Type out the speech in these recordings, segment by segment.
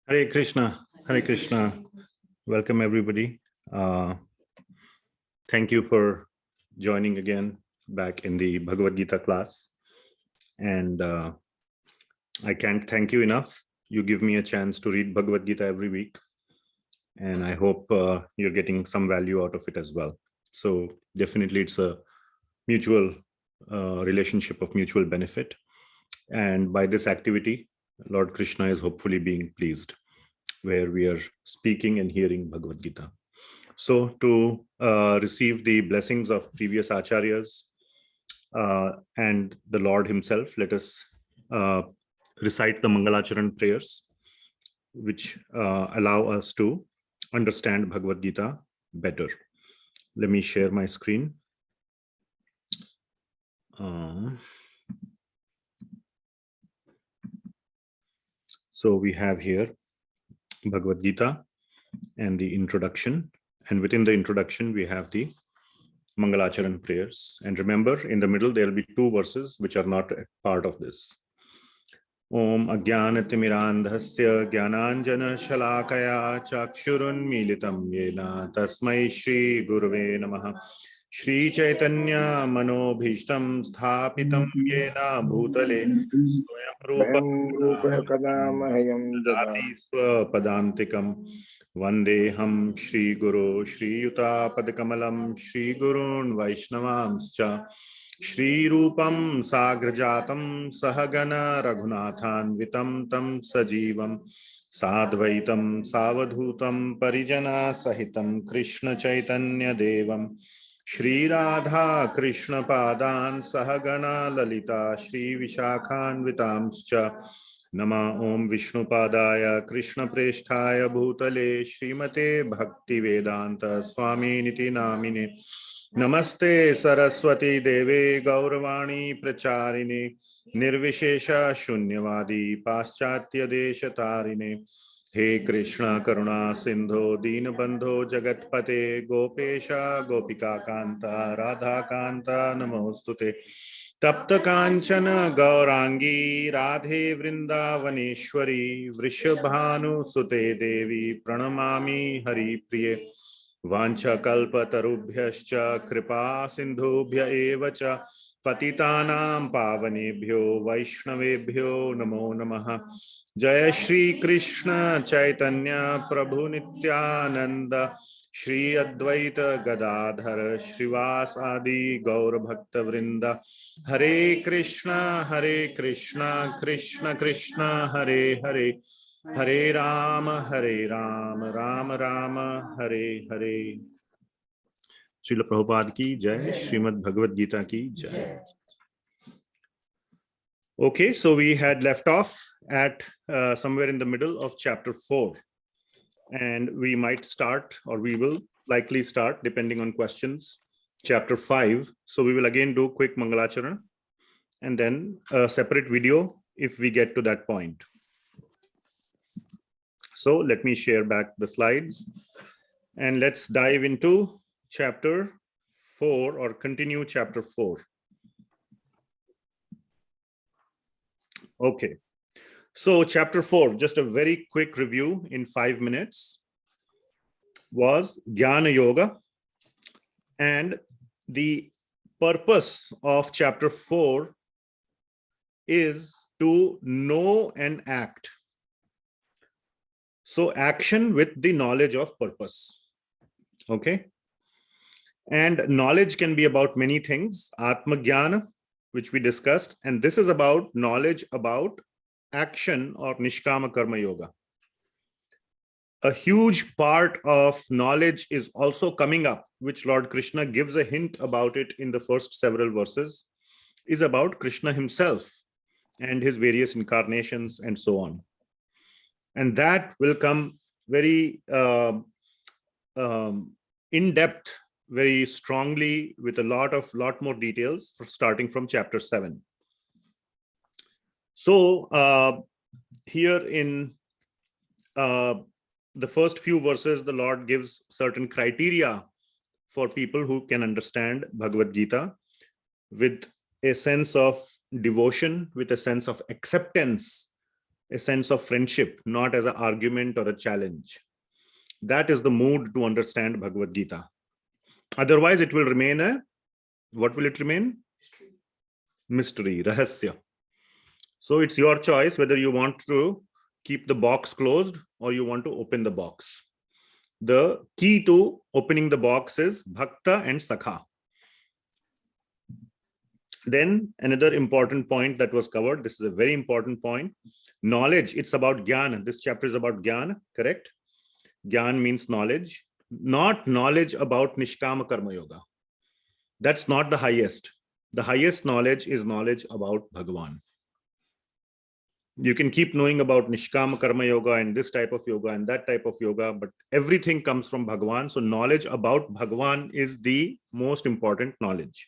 Hare Krishna, Hare Krishna. Welcome everybody. Thank you for joining again back in the Bhagavad Gita class. And I can't thank you enough. You give me a chance to read Bhagavad Gita every week. And I hope you're getting some value out of it as well. So definitely it's a mutual relationship of mutual benefit. And by this activity, Lord Krishna is hopefully being pleased, where we are speaking and hearing Bhagavad Gita. So to receive the blessings of previous acharyas and the Lord himself, let us recite the Mangalacharan prayers, which allow us to understand Bhagavad Gita better. Let me share my screen. So we have here Bhagavad Gita and the introduction. And within the introduction, we have the Mangalacharan prayers. And remember, in the middle, there will be two verses which are not a part of this. Om Ajnanatimirandhasya Jnananjana Shalakaya Chakshurun Militam Yena Tasmai Shri Gurave Namaha Shri Chaitanya Manobhishtam Sthapitam Yena Bhutale Swayam Dati Swapadantikam Vandeham Shri Guru Shri Yuta Padakamalam Shri Gurun Vaishnavamscha Shri Rupam Sagrajatam Sahagana Raghunathan Vitam Tam Sajivam Sadvaitam Savadhutam Parijana Sahitam Krishna Chaitanya Devam Shri Radha Krishna Padan Sahagana Lalita Shri Vishakhan Vitamscha Nama Om Vishnu Padaya Krishna Presthaya Bhutale Srimate Bhakti Vedanta Swami Niti Namine Namaste Saraswati Deve Gauravani Pracharine Nirvishesha Shunyavadi Paschatya Deshatarine He Krishna Karuna Sindhu Dinabandho Jagatpate Gopesha Gopika Kanta Radha Kanta Namostute Tapta Kanchana Gaurangi Radhe Vrindavaneshwari Vrishabhanu Sute Devi Pranamami Hari Priye Vancha kalpa tarubhyascha kripa sindhubhya evacha patitanam pavanebhyo vaishnavebhyo namo namaha Jaya Shri Krishna Chaitanya Prabhu Nityananda Shri Advaita Gadadhar Shrivas Adi Gaur Bhakta Vrinda Hare Krishna Krishna Krishna Hare Hare Hare Rama, Rama Rama, Hare Hare. Srila Prabhupada ki jai, Srimad Bhagavad Gita ki jai. Okay, so we had left off at somewhere in the middle of chapter 4. And we might start, or we will likely start, depending on questions, chapter 5. So we will again do quick Mangalacharan and then a separate video if we get to that point. So let me share back the slides and let's dive into chapter 4 or continue chapter 4. Okay, so chapter 4, just a very quick review in 5 minutes, was Jnana Yoga, and the purpose of chapter 4 is to know and act. So action with the knowledge of purpose. Okay. And knowledge can be about many things. Atma Jnana, which we discussed. And this is about knowledge about action or nishkama karma yoga. A huge part of knowledge is also coming up, which Lord Krishna gives a hint about it in the first several verses, is about Krishna himself and his various incarnations and so on. And that will come very in depth, very strongly, with a lot more details for starting from chapter 7. So here in the first few verses, the Lord gives certain criteria for people who can understand Bhagavad Gita with a sense of devotion, with a sense of acceptance a sense of friendship, not as an argument or a challenge. That is the mood to understand Bhagavad Gita. Otherwise, it will remain what will it remain? Mystery, rahasya. So it's your choice whether you want to keep the box closed or you want to open the box. The key to opening the box is bhakta and sakha. Then another important point that was covered. This is a very important point. Knowledge, it's about jnana. This chapter is about jnana, correct? Jnana means knowledge, not knowledge about nishkama karma yoga. That's not the highest. The highest knowledge is knowledge about Bhagavan. You can keep knowing about nishkama karma yoga and this type of yoga and that type of yoga, but everything comes from Bhagavan. So knowledge about Bhagavan is the most important knowledge.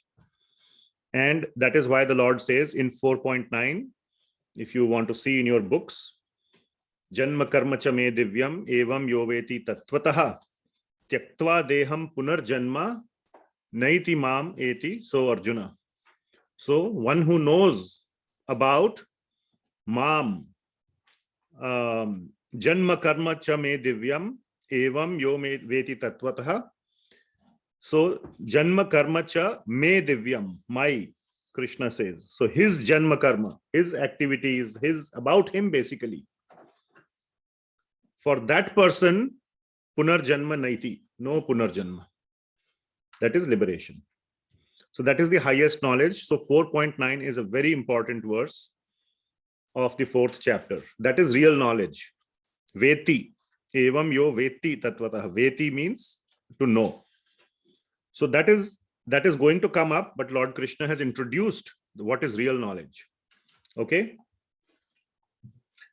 And that is why the Lord says in 4.9, if you want to see in your books, Janma karma cha me divyam evam yoveti tattvataha tyaktva deham punar janma naiti mam eti. So Arjuna. So one who knows about mam, janma karma cha me divyam evam yo me veti tattvataha. So janma karma cha me divyam, my, Krishna says. So his janma karma, his activities, his about him basically. For that person, punarjanma naiti, no punarjanma. That is liberation. So that is the highest knowledge. So 4.9 is a very important verse of the 4th chapter. That is real knowledge. Veti, evam yo veti tatvatah. Veti means to know. So that is going to come up, but Lord Krishna has introduced what is real knowledge. Okay.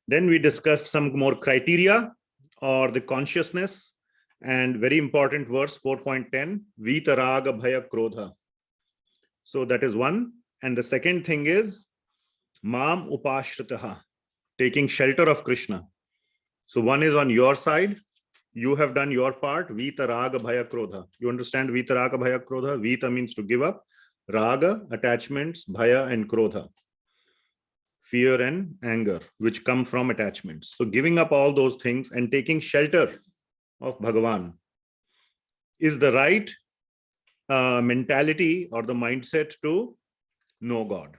Then we discussed some more criteria or the consciousness, and very important verse 4.10, Vitaraga Bhaya Krodha. So that is one. And the second thing is Mam Upashritaha, taking shelter of Krishna. So one is on your side. You have done your part. Vitaraga Bhaya Krodha. You understand Vitaraga Bhaya Krodha? Vita means to give up. Raga, attachments. Bhaya and Krodha, fear and anger, which come from attachments. So giving up all those things and taking shelter of Bhagavan is the right mentality or the mindset to know God.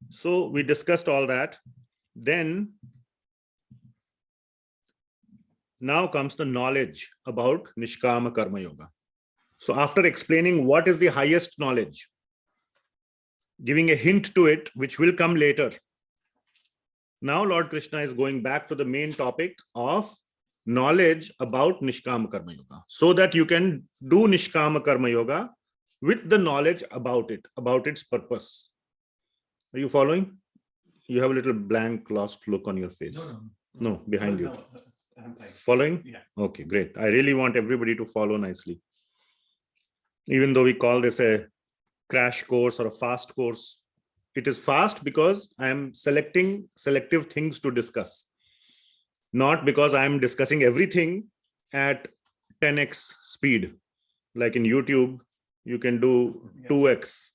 So we discussed all that. Then now comes the knowledge about nishkama karma yoga. So after explaining what is the highest knowledge, giving a hint to it, which will come later. Now Lord Krishna is going back to the main topic of knowledge about nishkama karma yoga, so that you can do nishkama karma yoga with the knowledge about it, about its purpose. Are you following? You have a little blank, lost look on your face. No, behind you. I'm following? Yeah. Okay, great. I really want everybody to follow nicely. Even though we call this a crash course or a fast course, it is fast because I am selecting selective things to discuss, not because I am discussing everything at 10x speed. Like in YouTube, you can do 2x.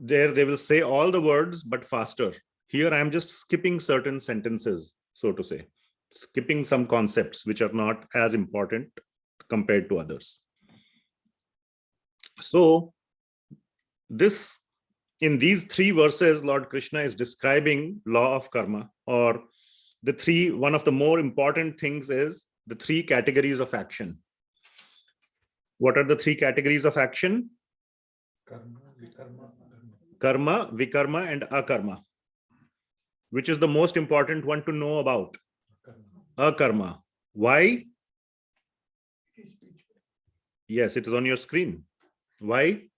There they will say all the words, but faster. Here I am just skipping certain sentences, so to say, skipping some concepts which are not as important compared to others. So in these 3 verses, Lord Krishna is describing law of karma, or one of the more important things is the 3 categories of action. What are the 3 categories of action? Karma, vikarma, and akarma. Which is the most important one to know about? Akarma. Why? Yes, it is on your screen. Why?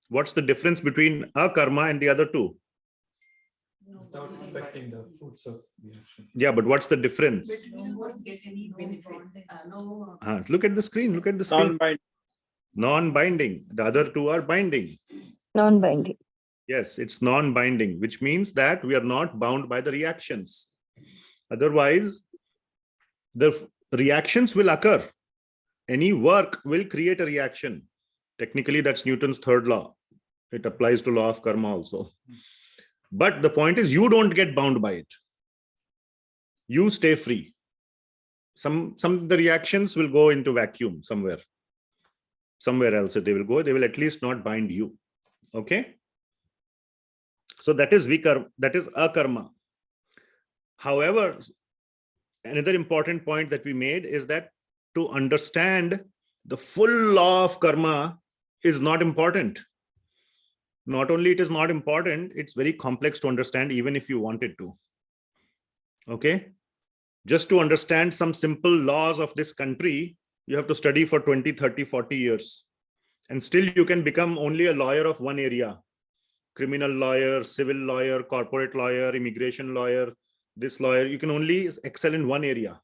What's the difference between akarma and the other 2? Without expecting the fruits of the action. Yeah, but what's the difference? Look at the screen. Look at the screen. Non-binding. The other 2 are binding. Non-binding. Yes, it's non-binding, which means that we are not bound by the reactions. Otherwise, the reactions will occur. Any work will create a reaction. Technically, that's Newton's 3rd law. It applies to law of karma also. But the point is, you don't get bound by it. You stay free. Some of the reactions will go into vacuum somewhere else. They will go. They will at least not bind you. Okay. So that is akarma. However, another important point that we made is that to understand the full law of karma is not important. Not only it is not important, it's very complex to understand even if you wanted to. Okay. Just to understand some simple laws of this country, you have to study for 20, 30, 40 years. And still you can become only a lawyer of one area. Criminal lawyer, civil lawyer, corporate lawyer, immigration lawyer, this lawyer. You can only excel in one area.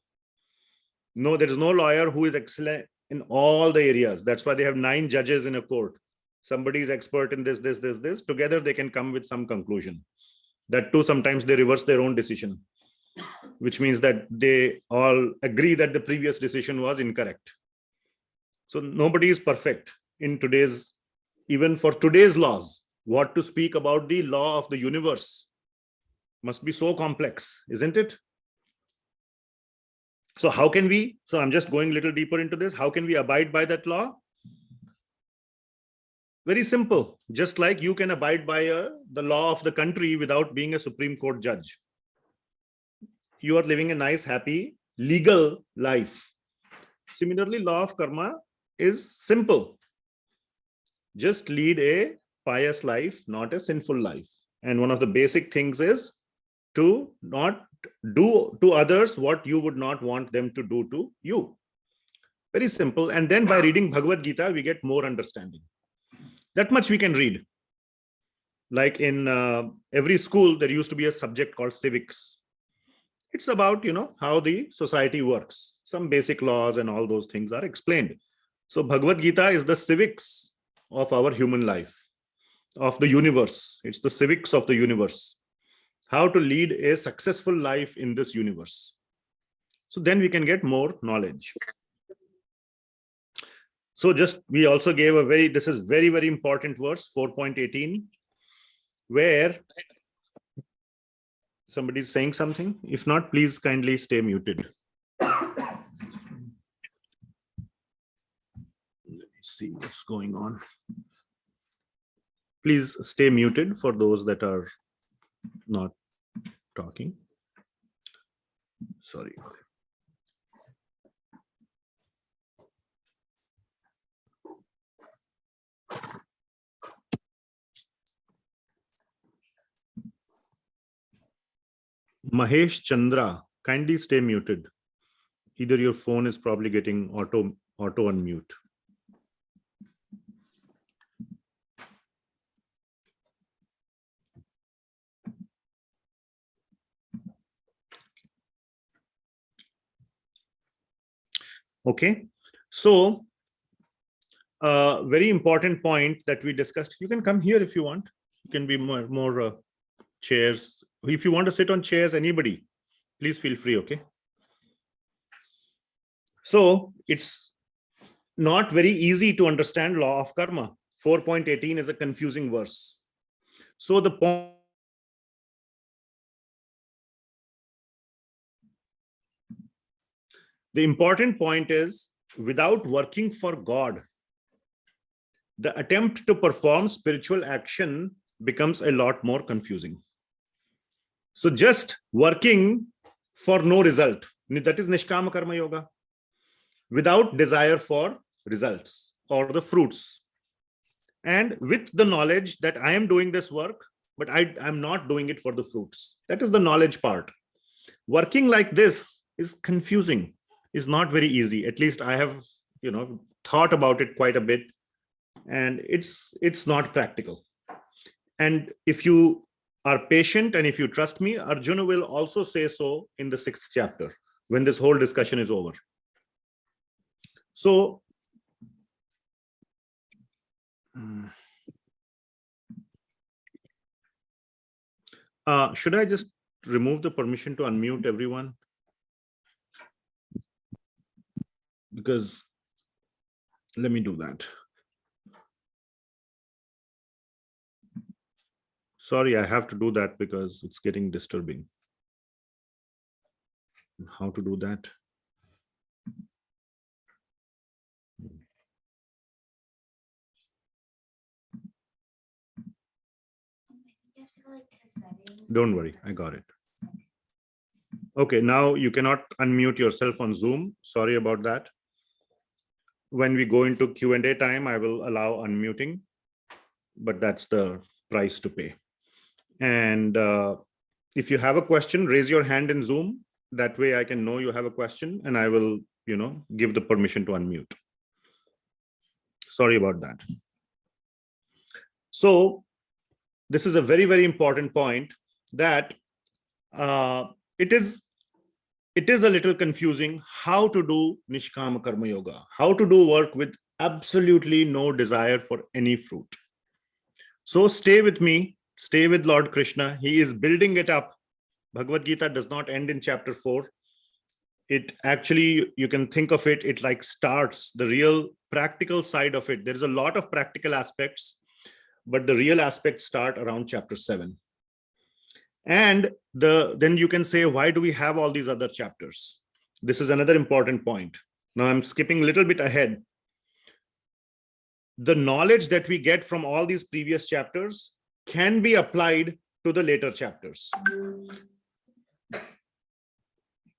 No, there is no lawyer who is excellent in all the areas. That's why they have 9 judges in a court. Somebody is expert in this. Together they can come with some conclusion. That too, sometimes they reverse their own decision, which means that they all agree that the previous decision was incorrect. So nobody is perfect in today's, even for today's laws. What to speak about the law of the universe must be so complex, isn't it? So how can we, so I'm just going a little deeper into this. How can we abide by that law? Very simple. Just like you can abide by the law of the country without being a Supreme Court judge. You are living a nice, happy, legal life. Similarly, law of karma is simple. Just lead a pious life, not a sinful life. And one of the basic things is to not do to others what you would not want them to do to you. Very simple. And then by reading Bhagavad Gita, we get more understanding. That much we can read. Like in every school, there used to be a subject called civics. It's about, how the society works. Some basic laws and all those things are explained. So Bhagavad Gita is the civics of our human life, of the universe. It's the civics of the universe. How to lead a successful life in this universe. So then we can get more knowledge. So we also gave this is very, very important verse, 4.18, where somebody is saying something. If not, please kindly stay muted. Let me see what's going on. Please stay muted for those that are not talking. Sorry. Mahesh Chandra, kindly stay muted. Either your phone is probably getting auto unmute. Okay, so very important point that we discussed. You can come here if you want. You can be more chairs. If you want to sit on chairs, anybody, please feel free. Okay. So it's not very easy to understand law of karma. 4.18 is a confusing verse. So the important point is, without working for God, the attempt to perform spiritual action becomes a lot more confusing. So just working for no result, that is nishkama karma yoga, without desire for results or the fruits. And with the knowledge that I am doing this work, but I'm not doing it for the fruits. That is the knowledge part. Working like this is confusing, is not very easy. At least I have, thought about it quite a bit, and it's not practical. And if you are patient and if you trust me, Arjuna will also say so in the 6th chapter when this whole discussion is over. So should I just remove the permission to unmute everyone? Because let me do that. Sorry, I have to do that because it's getting disturbing. How to do that? Don't worry, I got it. Okay, now you cannot unmute yourself on Zoom. Sorry about that. When we go into Q&A time, I will allow unmuting, but that's the price to pay. And if you have a question, raise your hand in Zoom. That way I can know you have a question and I will, give the permission to unmute. Sorry about that. So this is a very, very important point that it is a little confusing how to do nishkama karma yoga, how to do work with absolutely no desire for any fruit. So stay with me, stay with Lord Krishna. He is building it up. Bhagavad Gita does not end in chapter 4. It actually, you can think of it, it like starts the real practical side of it. There is a lot of practical aspects, but the real aspects start around chapter 7. And then you can say, why do we have all these other chapters? This is another important point. Now I'm skipping a little bit ahead. The knowledge that we get from all these previous chapters can be applied to the later chapters.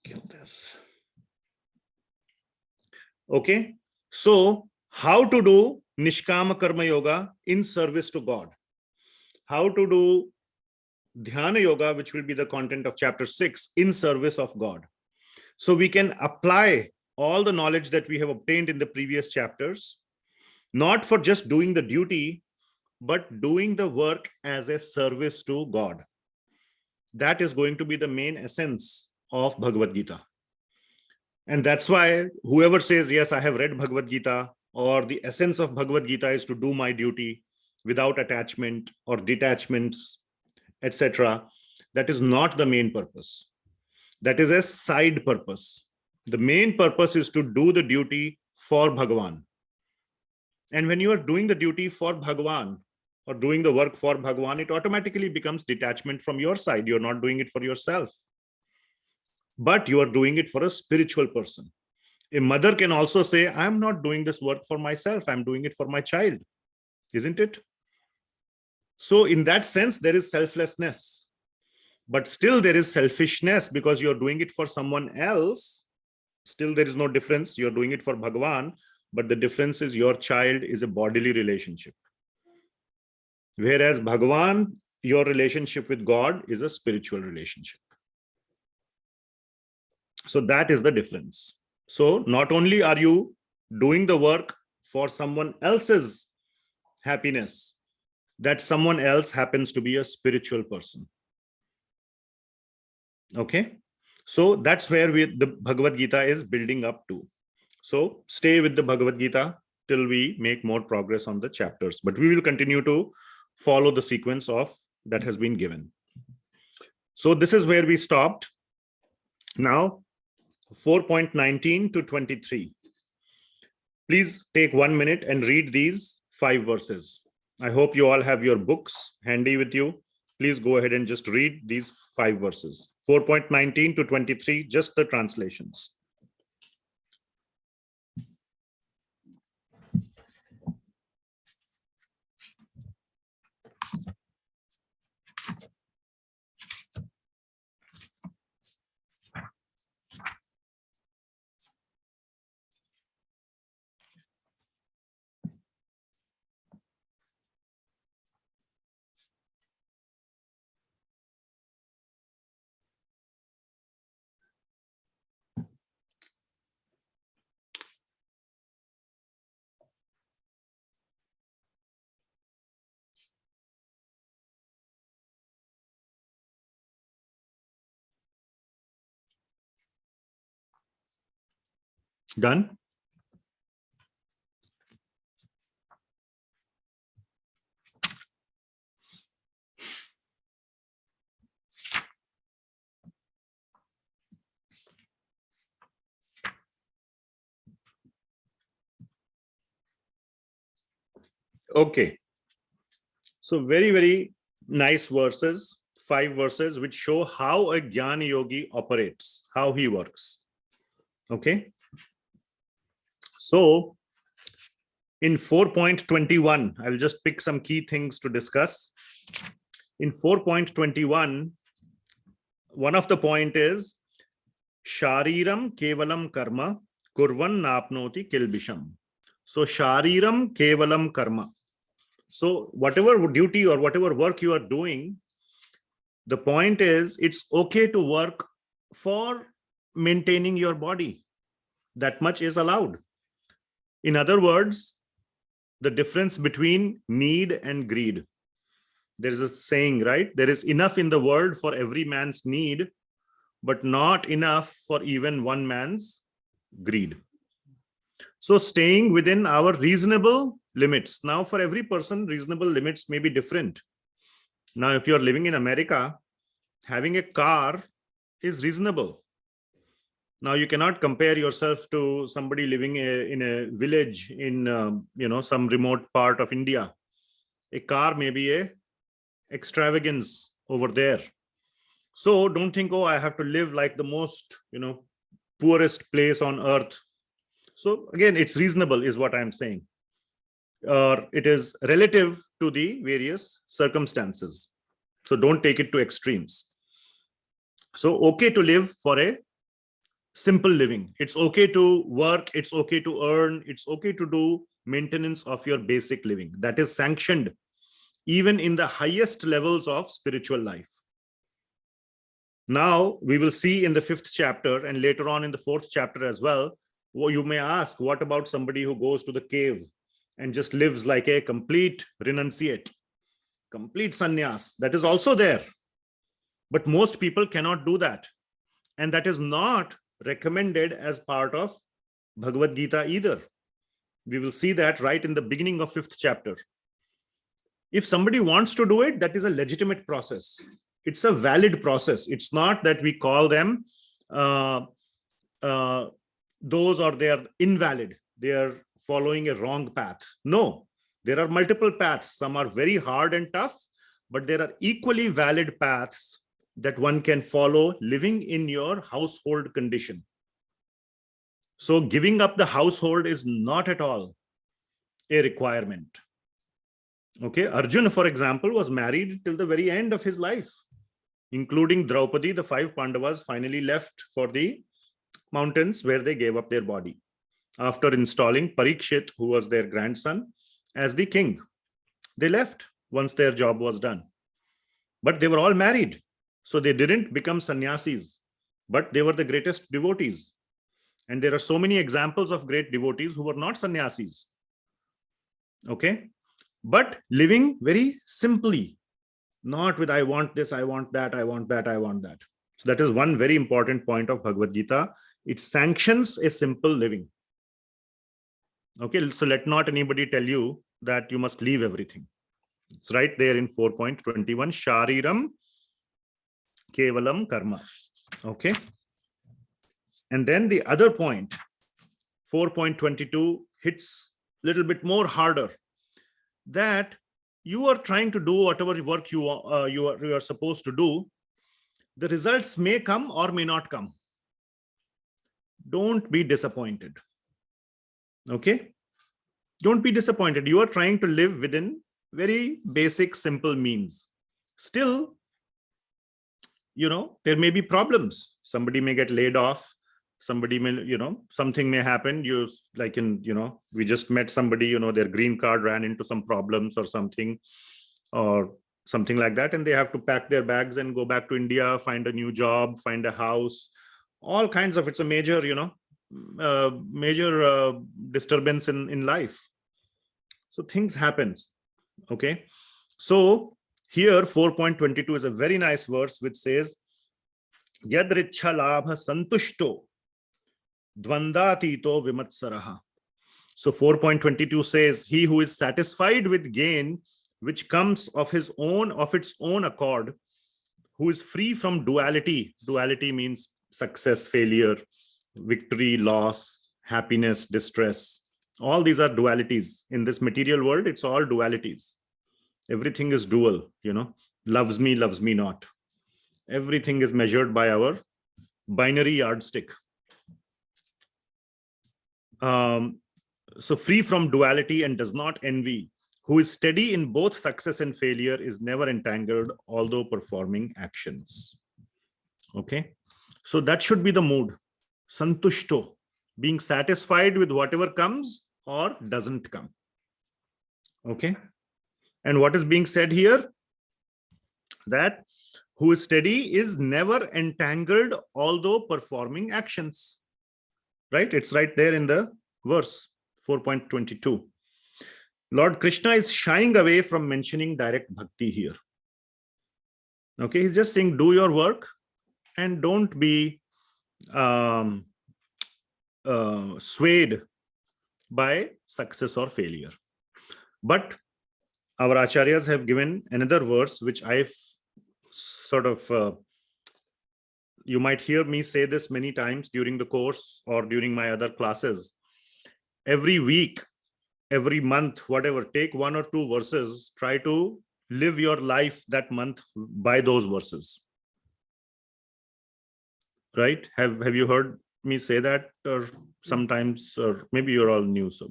Kill this. Okay, so how to do nishkama karma yoga in service to God? How to do dhyana yoga, which will be the content of chapter 6, in service of God. So we can apply all the knowledge that we have obtained in the previous chapters, not for just doing the duty, but doing the work as a service to God. That is going to be the main essence of Bhagavad Gita. And that's why whoever says, yes, I have read Bhagavad Gita, or the essence of Bhagavad Gita is to do my duty without attachment or detachments, etc., that is not the main purpose. That is a side purpose. The main purpose is to do the duty for Bhagavan. And when you are doing the duty for Bhagavan or doing the work for Bhagavan, it automatically becomes detachment from your side. You're not doing it for yourself, but you are doing it for a spiritual person. A mother can also say, I'm not doing this work for myself, I'm doing it for my child, isn't it? So in that sense, there is selflessness, but still there is selfishness because you're doing it for someone else. Still there is no difference. You're doing it for Bhagavan, but the difference is your child is a bodily relationship. Whereas Bhagavan, your relationship with God is a spiritual relationship. So that is the difference. So not only are you doing the work for someone else's happiness, that someone else happens to be a spiritual person. Okay, so that's where the Bhagavad Gita is building up to. So stay with the Bhagavad Gita till we make more progress on the chapters, but we will continue to follow the sequence of that has been given. So this is where we stopped. Now 4.19 to 23. Please take 1 minute and read these 5 verses. I hope you all have your books handy with you. Please go ahead and just read these 5 verses. 4.19 to 23, just the translations. Done? Okay. So very, very nice verses, 5 verses, which show how a jnana yogi operates, how he works. Okay. So in 4.21, I'll just pick some key things to discuss. In 4.21, one of the point is Shariram kevalam karma kurvan napnoti kilbisham. So Shariram kevalam karma. So whatever duty or whatever work you are doing, the point is it's okay to work for maintaining your body. That much is allowed. In other words, the difference between need and greed. There is a saying, right? There is enough in the world for every man's need, but not enough for even one man's greed. So staying within our reasonable limits. Now, for every person, reasonable limits may be different. Now, if you're living in America, having a car is reasonable. Now, you cannot compare yourself to somebody living in a village in some remote part of India. A car may be a extravagance over there. So don't think, oh, I have to live like the most, poorest place on earth. So again, it's reasonable is what I'm saying. It is relative to the various circumstances. So don't take it to extremes. So okay to live for a simple living. It's okay to work. It's okay to earn. It's okay to do maintenance of your basic living. That is sanctioned even in the highest levels of spiritual life. Now, we will see in the 5th chapter and later on in the 4th chapter as well. You may ask, what about somebody who goes to the cave and just lives like a complete renunciate, complete sannyas? That is also there. But most people cannot do that. And that is not recommended as part of Bhagavad Gita either. We will see that right in the beginning of 5th chapter. If somebody wants to do it, that is a legitimate process. It's a valid process. It's not that we call them those or they are invalid. They are following a wrong path. No, there are multiple paths. Some are very hard and tough, but there are equally valid paths that one can follow living in your household condition. So giving up the household is not at all a requirement. Okay, Arjuna, for example, was married till the very end of his life, including Draupadi. The 5 Pandavas finally left for the mountains where they gave up their body after installing Parikshit, who was their grandson, as the king. They left once their job was done. But they were all married. So they didn't become sannyasis, but they were the greatest devotees. And there are so many examples of great devotees who were not sannyasis. Okay. But living very simply, not with I want this, I want that, I want that, I want that. So that is one very important point of Bhagavad Gita. It sanctions a simple living. Okay, so let not anybody tell you that you must leave everything. It's right there in 4.21, Shariram kevalam karma. Okay. And then the other point, 4.22, hits a little bit more harder. That you are trying to do whatever work you are supposed to do. The results may come or may not come. Don't be disappointed. Okay? Don't be disappointed. You are trying to live within very basic, simple means. Still, there may be problems. Somebody may get laid off. Somebody may, something may happen. We just met somebody, their green card ran into some problems or something like that. And they have to pack their bags and go back to India, find a new job, find a house, all kinds of, it's a major, disturbance in life. So things happen. Okay. So here 4.22 is a very nice verse which says, Yadricha labha santushto dvandatito vimatsaraha. So 4.22 says, he who is satisfied with gain which comes of its own accord, who is free from duality. Duality means success, failure, victory, loss, happiness, distress. All these are dualities. In this material world, it's all dualities. Everything is dual, loves me not. Everything is measured by our binary yardstick. So free from duality and does not envy, who is steady in both success and failure, is never entangled, although performing actions. Okay, so that should be the mood. Santushto, being satisfied with whatever comes or doesn't come. Okay, and what is being said here? That who is steady is never entangled, although performing actions. Right? It's right there in the verse 4.22. Lord Krishna is shying away from mentioning direct bhakti here. Okay, he's just saying, do your work and don't be swayed by success or failure. But our acharyas have given another verse, which I've sort of, you might hear me say this many times during the course or during my other classes. Every week, every month, whatever, take one or two verses, try to live your life that month by those verses. Right? Have you heard me say that? Or sometimes, or maybe you're all new. So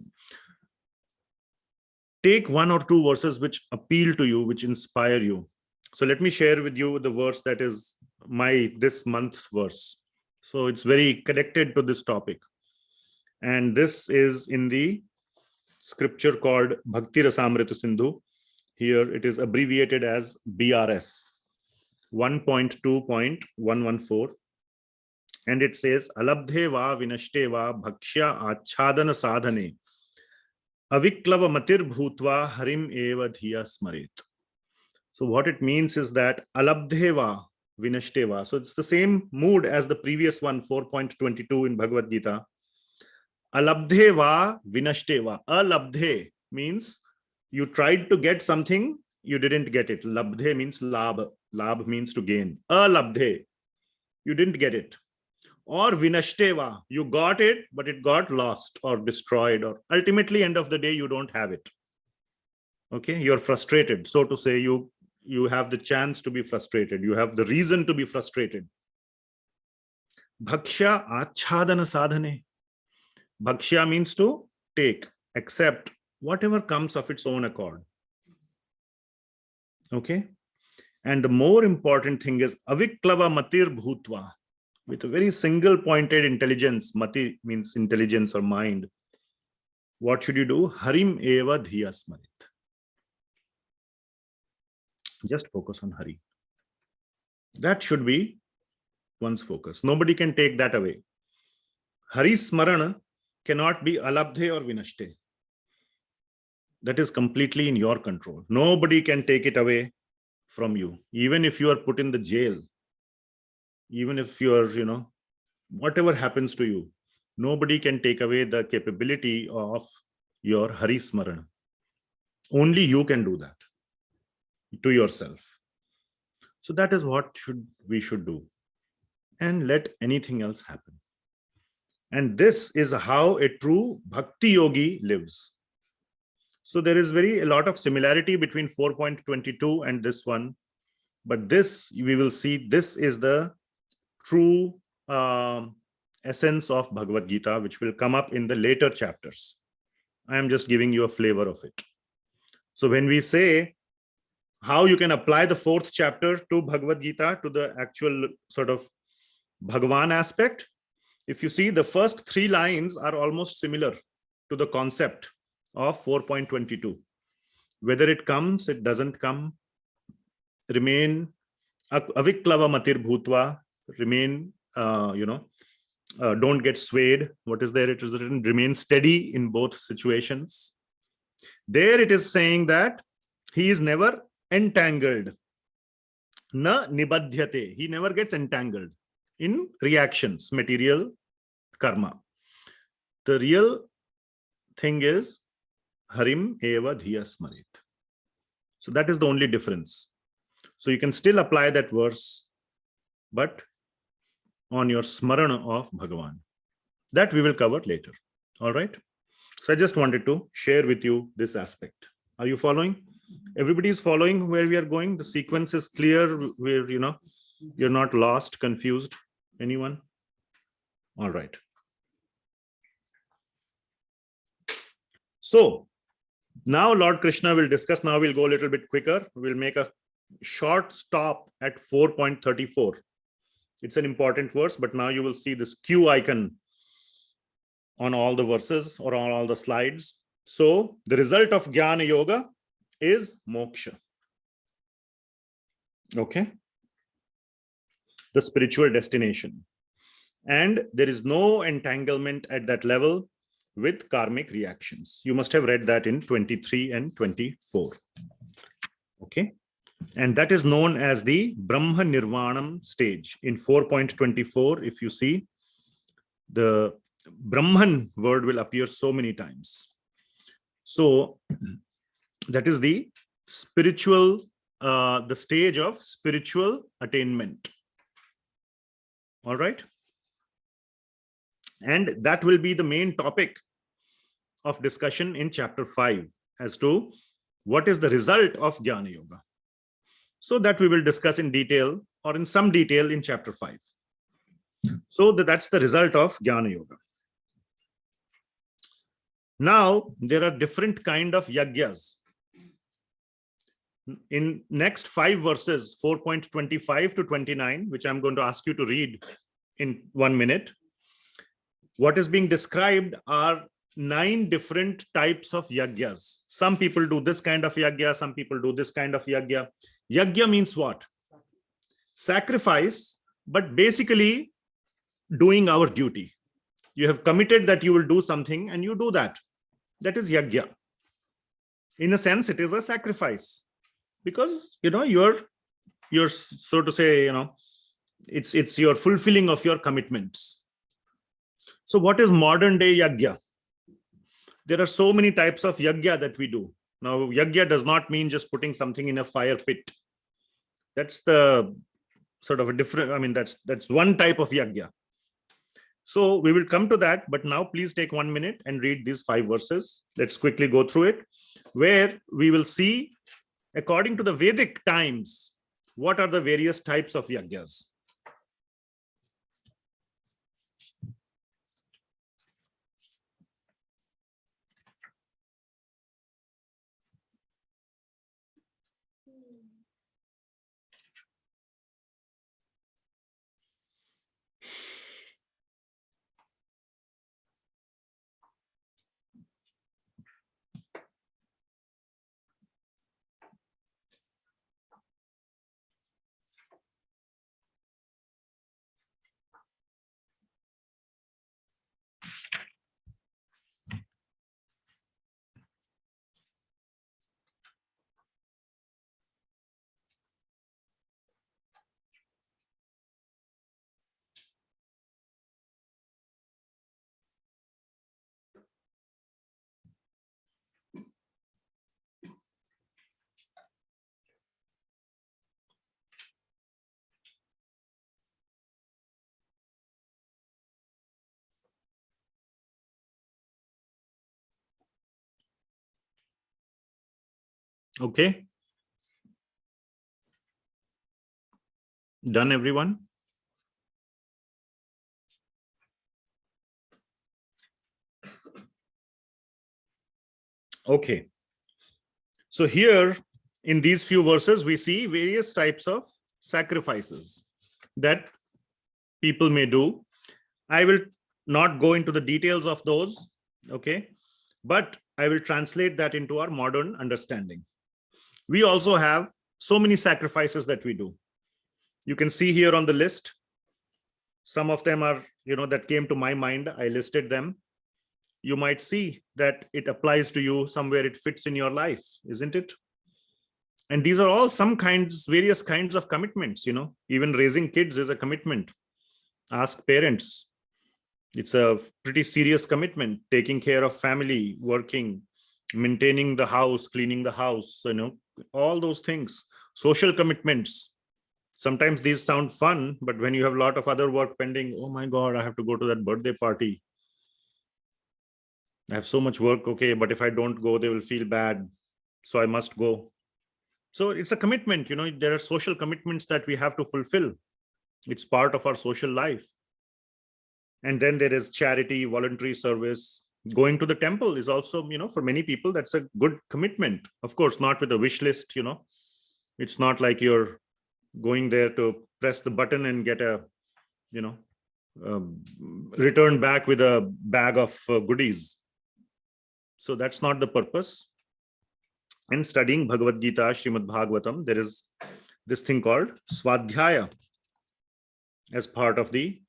take one or two verses which appeal to you, which inspire you. So let me share with you the verse that is this month's verse. So it's very connected to this topic. And this is in the scripture called Bhakti Rasamrita Sindhu. Here it is abbreviated as BRS 1.2.114. And it says, Alabdhe va vinashte va bhakshya achadana sadhane aviklava matir bhutva harim eva dhiya smarit. So what it means is that alabdhe va vinashte va. So it's the same mood as the previous one, 4.22 in Bhagavad Gita. Alabdhe va vinashte va. Alabdhe means you tried to get something, you didn't get it. Labdhe means labh. Labh means to gain. Alabdhe, you didn't get it. Or vinashteva, you got it, but it got lost or destroyed, or ultimately end of the day, you don't have it. Okay, you're frustrated. So to say, you have the chance to be frustrated. You have the reason to be frustrated. Bhakshya achadana sadhane. Bhakshya means to take, accept whatever comes of its own accord. Okay, and the more important thing is aviklava matir bhutva. With a very single pointed intelligence, mati means intelligence or mind. What should you do? Harim eva dhiya smarit. Just focus on Hari. That should be one's focus. Nobody can take that away. Hari smarana cannot be alabdhe or vinashte. That is completely in your control. Nobody can take it away from you. Even if you are put in the jail, even if you are, whatever happens to you, nobody can take away the capability of your Hari Smarana. Only you can do that to yourself. So that is what we should do. And let anything else happen. And this is how a true Bhakti Yogi lives. So there is a lot of similarity between 4.22 and this one. But this, we will see, this is the true essence of Bhagavad Gita, which will come up in the later chapters. I am just giving you a flavor of it. So when we say how you can apply the 4th chapter to Bhagavad Gita, to the actual sort of Bhagavan aspect, if you see, the first 3 lines are almost similar to the concept of 4.22. Whether it comes, it doesn't come, remain aviklava matir bhutva, remain, don't get swayed. What is there? It is written, remain steady in both situations. There it is saying that he is never entangled. Na nibadhyate. He never gets entangled in reactions, material, karma. The real thing is harim eva dhiya smarit. So that is the only difference. So you can still apply that verse, but on your smarana of Bhagavan. That we will cover later. All right. So I just wanted to share with you this aspect. Are you following? Everybody is following where we are going. The sequence is clear. Where, you're not lost, confused. Anyone? All right. So now Lord Krishna will discuss. Now we'll go a little bit quicker. We'll make a short stop at 4.34. It's an important verse, but now you will see this Q icon on all the verses or on all the slides. So the result of Jnana Yoga is moksha. Okay. The spiritual destination. And there is no entanglement at that level with karmic reactions. You must have read that in 23 and 24. Okay. And that is known as the Brahma Nirvanam stage. In 4.24, if you see, the Brahman word will appear so many times. So that is the spiritual, the stage of spiritual attainment. All right. And that will be the main topic of discussion in chapter 5 as to what is the result of Jnana Yoga. So that we will discuss in detail or in some detail in chapter 5. So that's the result of Jnana Yoga. Now, there are different kind of yajnas. In next 5 verses, 4.25 to 29, which I'm going to ask you to read in 1 minute, what is being described are 9 different types of yajnas. Some people do this kind of yajna, some people do this kind of yajna. Yajna means what? Sacrifice, but basically doing our duty. You have committed that you will do something and you do that. That is yajna. In a sense, it is a sacrifice because, you're so to say, it's your fulfilling of your commitments. So what is modern day yajna? There are so many types of yajna that we do. Now, yajna does not mean just putting something in a fire pit. That's the sort of a different, that's one type of yajna. So we will come to that, but now please take 1 minute and read these 5 verses. Let's quickly go through it, where we will see, according to the Vedic times, what are the various types of yajnas. Okay. Done, everyone? Okay. So here in these few verses, we see various types of sacrifices that people may do. I will not go into the details of those. Okay. But I will translate that into our modern understanding. We also have so many sacrifices that we do. You can see here on the list, some of them are, that came to my mind. I listed them. You might see that it applies to you somewhere, it fits in your life, isn't it? And these are all various kinds of commitments, even raising kids is a commitment. Ask parents. It's a pretty serious commitment, taking care of family, working, maintaining the house, cleaning the house, all those things. Social commitments. Sometimes these sound fun, but when you have a lot of other work pending, oh my God, I have to go to that birthday party. I have so much work. Okay, but if I don't go, they will feel bad. So I must go. So it's a commitment, there are social commitments that we have to fulfill. It's part of our social life. And then there is charity, voluntary service. Going to the temple is also, for many people, that's a good commitment. Of course, not with a wish list, It's not like you're going there to press the button and get a, return back with a bag of goodies. So that's not the purpose. And studying Bhagavad Gita, Srimad Bhagavatam, there is this thing called swadhyaya as part of the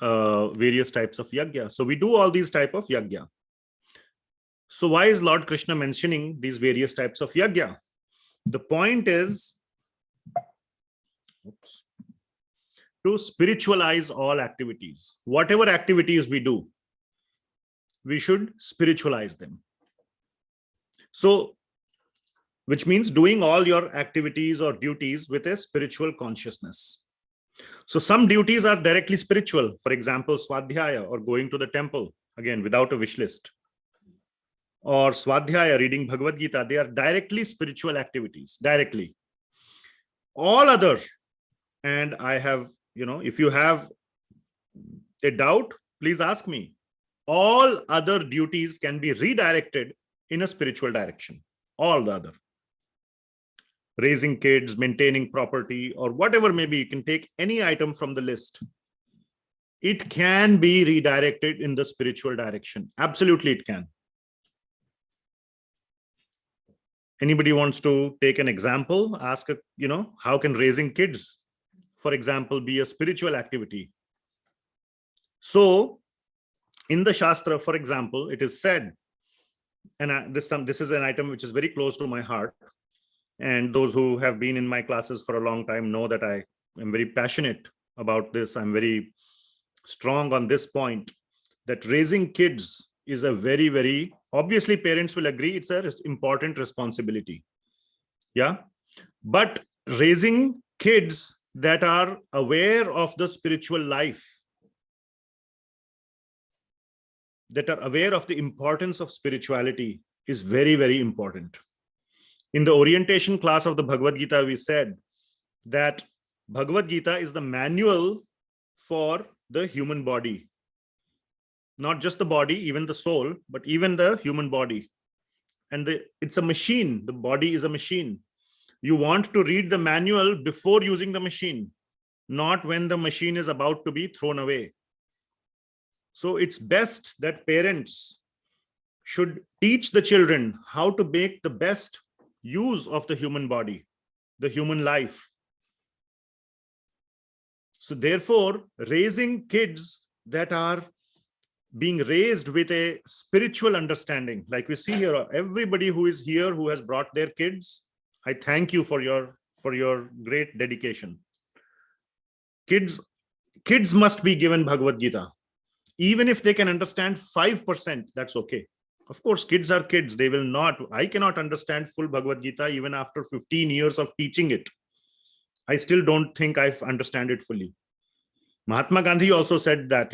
various types of yajna. So we do all these type of yajna. So why is Lord Krishna mentioning these various types of yajna? The point is to spiritualize all activities. Whatever activities we do, we should spiritualize them. So, which means doing all your activities or duties with a spiritual consciousness. So some duties are directly spiritual. For example, swadhyaya, or going to the temple, again, without a wish list. Or swadhyaya, reading Bhagavad Gita, they are directly spiritual activities, directly. All other, and I have, if you have a doubt, please ask me. All other duties can be redirected in a spiritual direction. All the other. Raising kids, maintaining property, or whatever maybe, you can take any item from the list. It can be redirected in the spiritual direction. Absolutely, it can. Anybody wants to take an example? Ask, how can raising kids, for example, be a spiritual activity? So, in the Shastra, for example, it is said, and this is an item which is very close to my heart. And those who have been in my classes for a long time know that I am very passionate about this. I'm very strong on this point, that raising kids is a very, very, obviously parents will agree, it's an important responsibility. Yeah. But raising kids that are aware of the spiritual life, that are aware of the importance of spirituality, is very, very important. In the orientation class of the Bhagavad Gita, we said that Bhagavad Gita is the manual for the human body. Not just the body, even the soul, but even the human body. And it's a machine. The body is a machine. You want to read the manual before using the machine, not when the machine is about to be thrown away. So it's best that parents should teach the children how to make the best use of the human body, the human life. So therefore, raising kids that are being raised with a spiritual understanding, like we see here, everybody who is here who has brought their kids, I thank you for your great dedication. Kids must be given Bhagavad Gita. Even if they can understand 5%, that's okay. Of course, kids are kids. They will not. I cannot understand full Bhagavad Gita even after 15 years of teaching it. I still don't think I understand it fully. Mahatma Gandhi also said that,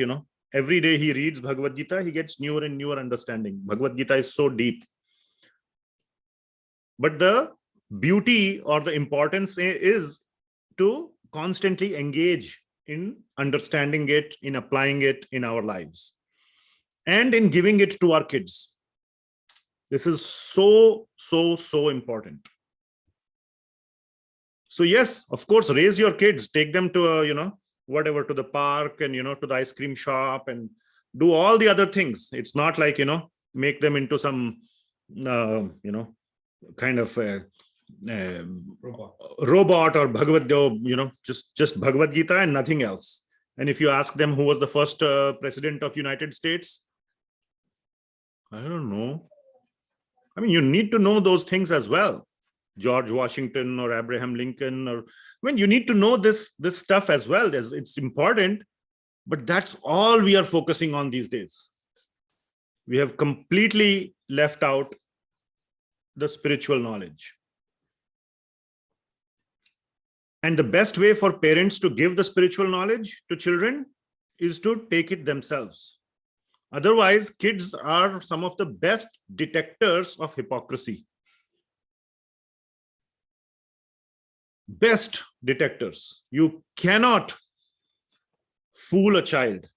every day he reads Bhagavad Gita, he gets newer and newer understanding. Bhagavad Gita is so deep. But the beauty or the importance is to constantly engage in understanding it, in applying it in our lives, and in giving it to our kids. This is so, so, so important. So yes, of course, raise your kids, take them to whatever, to the park and to the ice cream shop, and do all the other things. It's not like make them into some kind of robot or Bhagavad, just Bhagavad Gita and nothing else. And if you ask them who was the first president of United States, I don't know. I mean, you need to know those things as well. George Washington or Abraham Lincoln, or you need to know this stuff as well. It's important, but that's all we are focusing on these days. We have completely left out the spiritual knowledge. And the best way for parents to give the spiritual knowledge to children is to take it themselves. Otherwise, kids are some of the best detectors of hypocrisy. best detectors. You cannot fool a child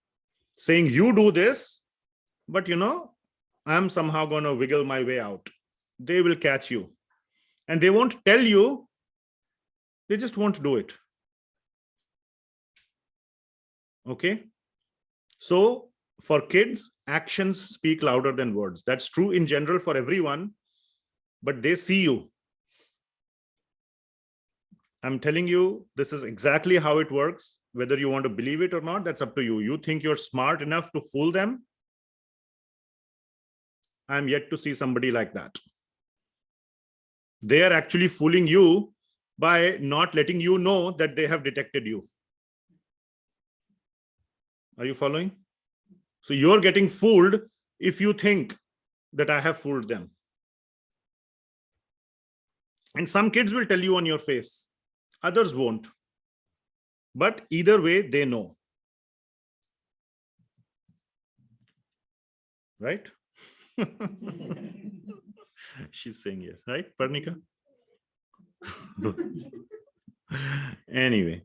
saying, you do this, but I'm somehow going to wiggle my way out. They will catch you. And they won't tell you, they just won't do it. Okay? So for kids, actions speak louder than words. That's true in general for everyone, but they see you. I'm telling you, this is exactly how it works. Whether you want to believe it or not, that's up to you. You think you're smart enough to fool them? I'm yet to see somebody like that. They are actually fooling you by not letting you know that they have detected you. Are you following? So you're getting fooled if you think that I have fooled them. And some kids will tell you on your face, others won't. But either way, they know. Right? She's saying yes, right, Parnika? Anyway,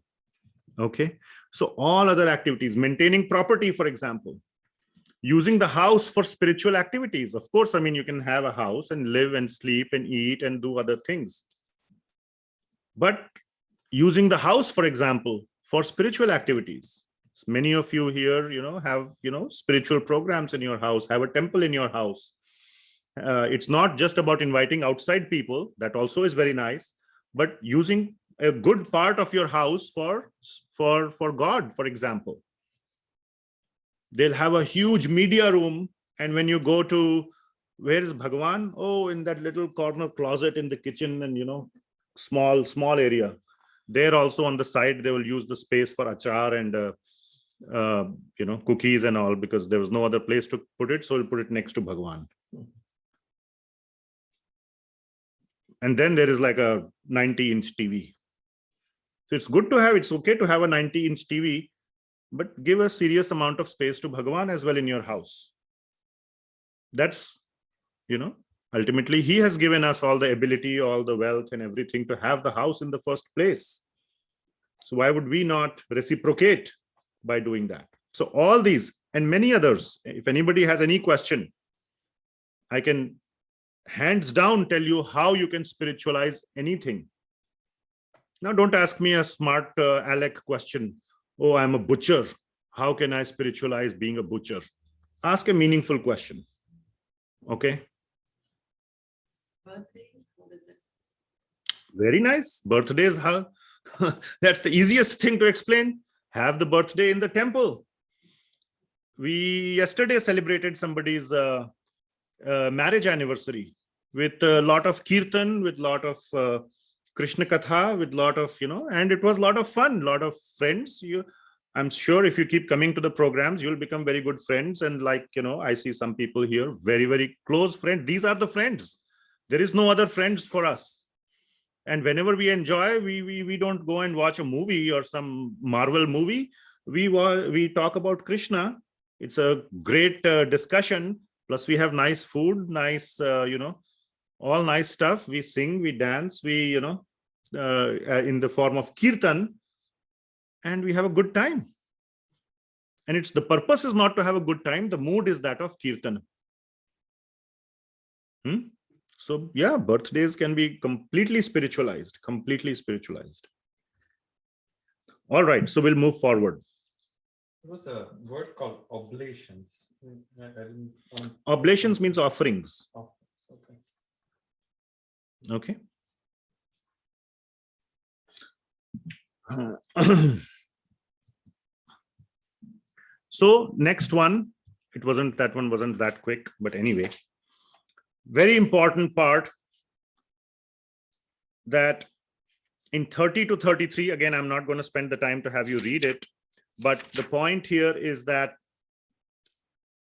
okay. So all other activities, maintaining property, for example, using the house for spiritual activities. Of course, I mean, you can have a house and live and sleep and eat and do other things. But using the house, for example, for spiritual activities. Many of you here, have, spiritual programs in your house, have a temple in your house. It's not just about inviting outside people. That also is very nice. But using a good part of your house for God, for example. They'll have a huge media room. And when you go to, where is Bhagavan? Oh, in that little corner closet in the kitchen and, small area. There also on the side, they will use the space for achar and, cookies and all, because there was no other place to put it. So we'll put it next to Bhagavan. And then there is like a 90-inch TV. So it's good to have, it's okay to have a 90-inch TV, but give a serious amount of space to Bhagavan as well in your house. That's, ultimately he has given us all the ability, all the wealth and everything to have the house in the first place. So why would we not reciprocate by doing that? So all these and many others, if anybody has any question, I can hands down tell you how you can spiritualize anything. Now, don't ask me a smart Alec question. Oh, I'm a butcher. How can I spiritualize being a butcher? Ask a meaningful question. Okay. Birthdays, what is it? Very nice. Birthdays, how? That's the easiest thing to explain. Have the birthday in the temple. We yesterday celebrated somebody's marriage anniversary with a lot of kirtan, with a lot of Krishna Katha, with a lot of, and it was a lot of fun, a lot of friends. I'm sure if you keep coming to the programs, you'll become very good friends. And like, I see some people here, very, very close friends. These are the friends. There is no other friends for us. And whenever we enjoy, we don't go and watch a movie or some Marvel movie. We talk about Krishna. It's a great discussion. Plus we have nice food, nice, all nice stuff. We sing, we dance, we, in the form of kirtan, and we have a good time. And it's the purpose is not to have a good time. The mood is that of kirtan. So yeah, birthdays can be completely spiritualized, completely spiritualized. All right, so we'll move forward. There was a word called oblations. Oblations means offerings. Okay. Okay. So next one, that one wasn't that quick, but anyway, very important part that in 30 to 33, again, I'm not going to spend the time to have you read it, but the point here is that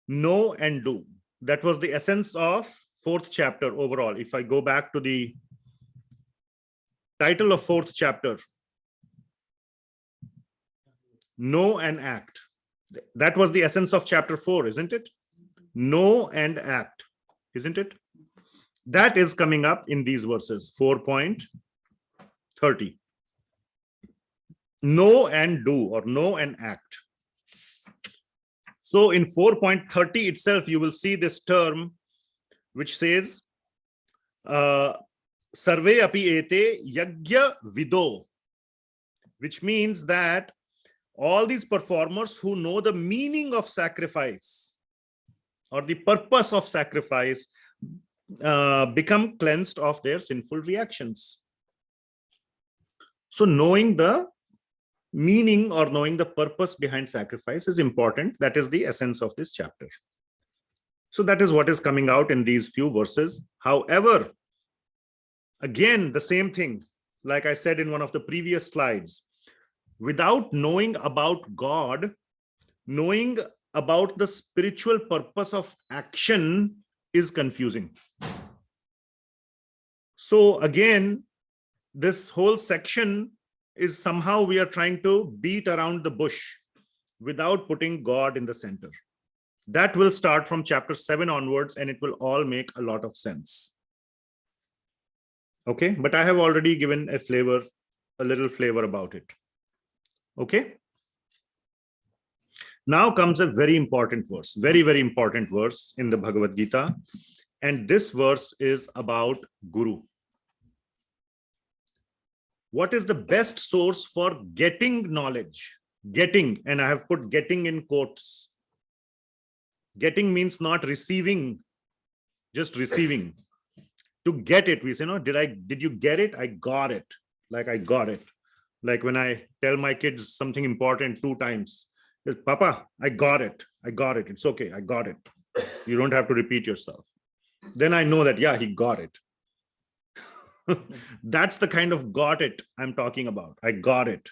know and do. That was the essence of 4th chapter overall. If I go back to the title of 4th chapter, know and act. That was the essence of chapter 4, isn't it? Know and act, isn't it? That is coming up in these verses, 4.30. know and do, or know and act. So in 4.30 itself, you will see this term which says, Sarve api ete yajna vido, which means that all these performers who know the meaning of sacrifice or the purpose of sacrifice become cleansed of their sinful reactions. So knowing the meaning or knowing the purpose behind sacrifice is important. That is the essence of this chapter. So that is what is coming out in these few verses. However, again, the same thing, like I said in one of the previous slides, without knowing about God, knowing about the spiritual purpose of action is confusing. So again, this whole section is somehow we are trying to beat around the bush without putting God in the center. That will start from chapter 7 onwards, and it will all make a lot of sense. Okay, but I have already given a little flavor about it. Okay. Now comes a very important verse, very, very important verse in the Bhagavad Gita. And this verse is about Guru. What is the best source for getting knowledge? Getting, and I have put getting in quotes. Getting means not receiving, just receiving. To get it, we say, no, did you get it? I got it. Like I got it. Like when I tell my kids something important 2 times, Papa, I got it. I got it. It's okay. I got it. You don't have to repeat yourself. Then I know that, yeah, he got it. That's the kind of got it I'm talking about. I got it.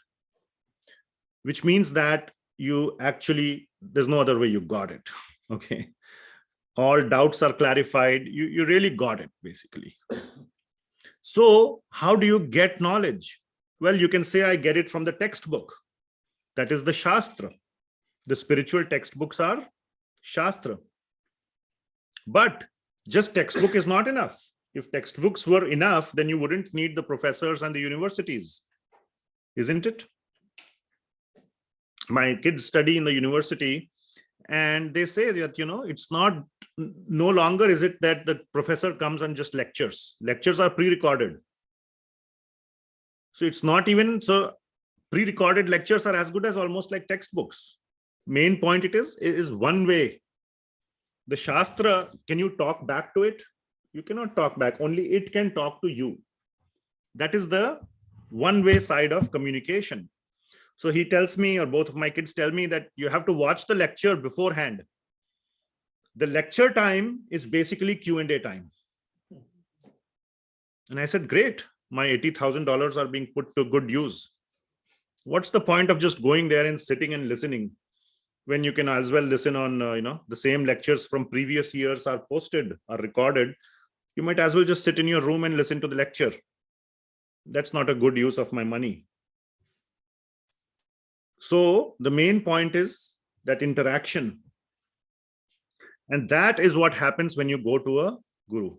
Which means that you actually, there's no other way you got it. Okay. All doubts are clarified. You really got it, basically. So how do you get knowledge? Well, you can say I get it from the textbook. That is the Shastra. The spiritual textbooks are Shastra. But just textbook is not enough. If textbooks were enough, then you wouldn't need the professors and the universities, isn't it? My kids study in the university, and they say that, it's not, no longer is it that the professor comes and just lectures. Lectures are pre-recorded. So it's not even, so pre-recorded lectures are as good as almost like textbooks. Main point it is one way. The Shastra, can you talk back to it? You cannot talk back, only it can talk to you. That is the one-way side of communication. So he tells me, or both of my kids tell me, that you have to watch the lecture beforehand. The lecture time is basically Q&A time. And I said, great, my $80,000 are being put to good use. What's the point of just going there and sitting and listening when you can as well listen on, the same lectures from previous years are posted, are recorded. You might as well just sit in your room and listen to the lecture. That's not a good use of my money. So the main point is that interaction. And that is what happens when you go to a guru.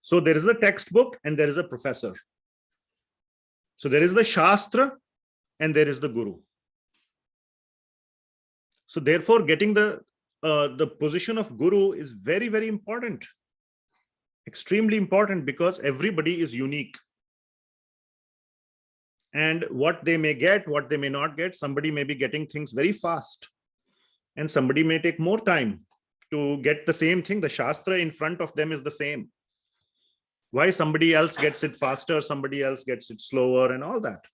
So there is a textbook and there is a professor. So there is the Shastra and there is the guru. So therefore, getting the position of guru is very, very important. Extremely important, because everybody is unique. And what they may get, what they may not get, somebody may be getting things very fast. And somebody may take more time to get the same thing. The Shastra in front of them is the same. Why somebody else gets it faster, somebody else gets it slower, and all that.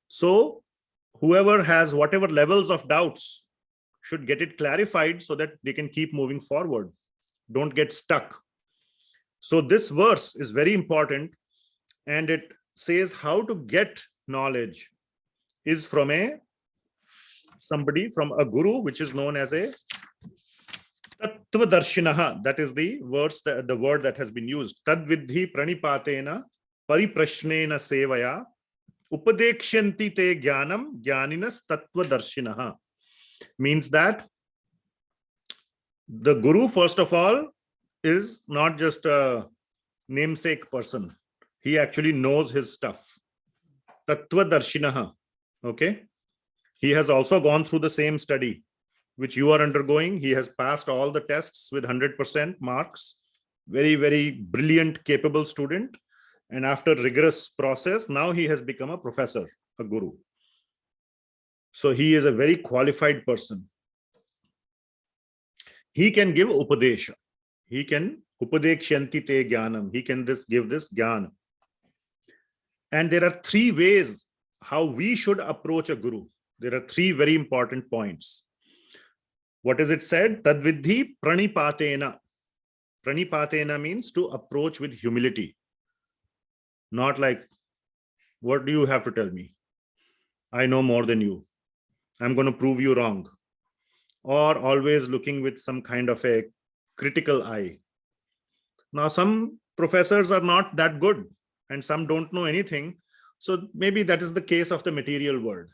So whoever has whatever levels of doubts should get it clarified so that they can keep moving forward. Don't get stuck. So this verse is very important, and it says how to get knowledge is from somebody, from a guru, which is known as a Tattvadarshinaha. That is the verse, the word that has been used. Tadvidhi pranipatena pariprashnena sevaya upadekshanti te jnanam jnaninas tattvadarshinaha. Means that the guru, first of all, is not just a namesake person. He actually knows his stuff. Tattvadarshinaha. Okay. He has also gone through the same study which you are undergoing. He has passed all the tests with 100% marks. Very, very brilliant, capable student. And after rigorous process, now he has become a professor, a guru. So he is a very qualified person. He can give upadesha. He can upadekshanti te jnanam. He can give this jnana. And there are three ways how we should approach a guru. There are three very important points. What is it said? Tadvidhi pranipatena. Pranipatena means to approach with humility. Not like, what do you have to tell me? I know more than you. I'm going to prove you wrong. Or always looking with some kind of a critical eye. Now, some professors are not that good and some don't know anything. So maybe that is the case of the material world.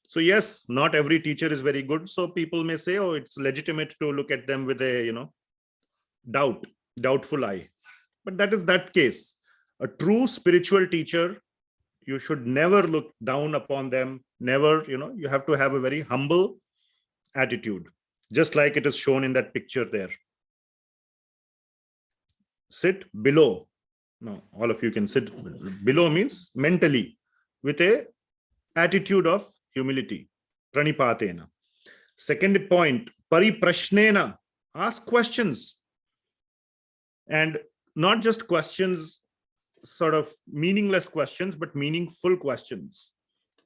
So yes, not every teacher is very good. So people may say, oh, it's legitimate to look at them with a, doubtful eye. But that is that case. A true spiritual teacher, you should never look down upon them. Never, you have to have a very humble attitude, just like it is shown in that picture there. Sit below. No, all of you can sit below means mentally with a attitude of humility. Pranipatena. Second point, pariprashnena. Ask questions. And not just questions, sort of meaningless questions, but meaningful questions.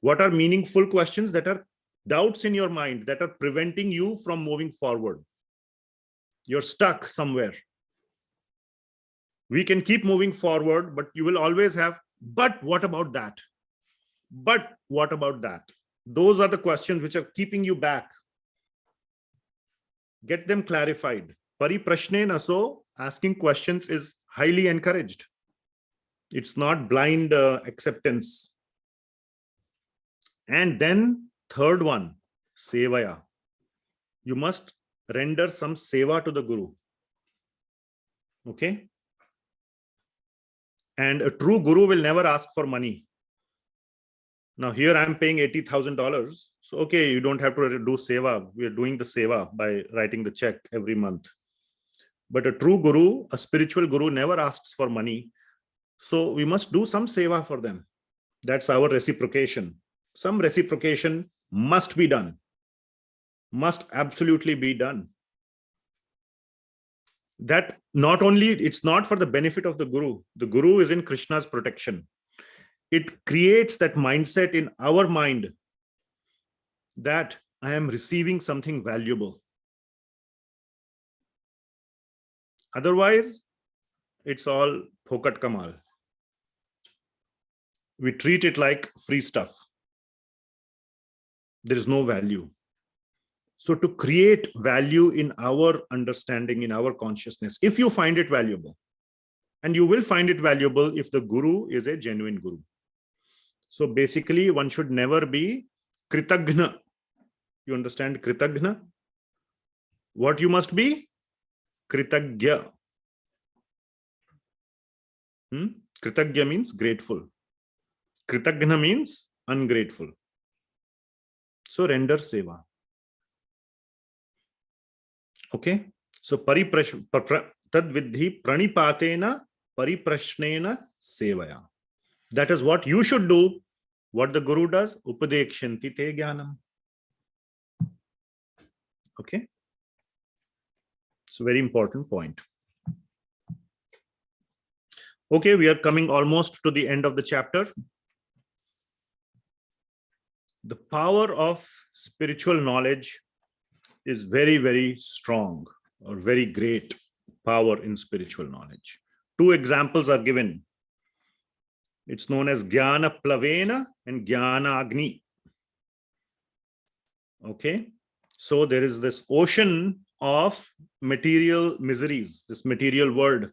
What are meaningful questions? That are doubts in your mind that are preventing you from moving forward. You're stuck somewhere. We can keep moving forward, but you will always have, but what about that? But what about that? Those are the questions which are keeping you back. Get them clarified. Pariprashnena, so asking questions is highly encouraged. It's not blind acceptance. And then third one, sevaya. You must render some seva to the guru. Okay? And a true guru will never ask for money. Now here I'm paying $80,000. So okay, you don't have to do seva. We are doing the seva by writing the check every month. But a true guru, a spiritual guru, never asks for money. So we must do some seva for them. That's our reciprocation. Some reciprocation must be done. Must absolutely be done. That not only, it's not for the benefit of the guru. The guru is in Krishna's protection. It creates that mindset in our mind that I am receiving something valuable. Otherwise, it's all phokat kamal. We treat it like free stuff. There is no value. So to create value in our understanding, in our consciousness, if you find it valuable, and you will find it valuable if the guru is a genuine guru. So basically, one should never be kritagna. You understand kritagna? What you must be? Kritagya. Kritagya means grateful. Kritagna means ungrateful. So render seva. Okay. So tadvidhi pranipatena pariprashnena sevaya. That is what you should do. What the guru does, upadekshanti te jnanam. Okay. It's a very important point. Okay, we are coming almost to the end of the chapter. The power of spiritual knowledge is very, very strong, or very great power in spiritual knowledge. Two examples are given. It's known as jnana plavena and jnana agni. Okay, so there is this ocean of material miseries, this material world.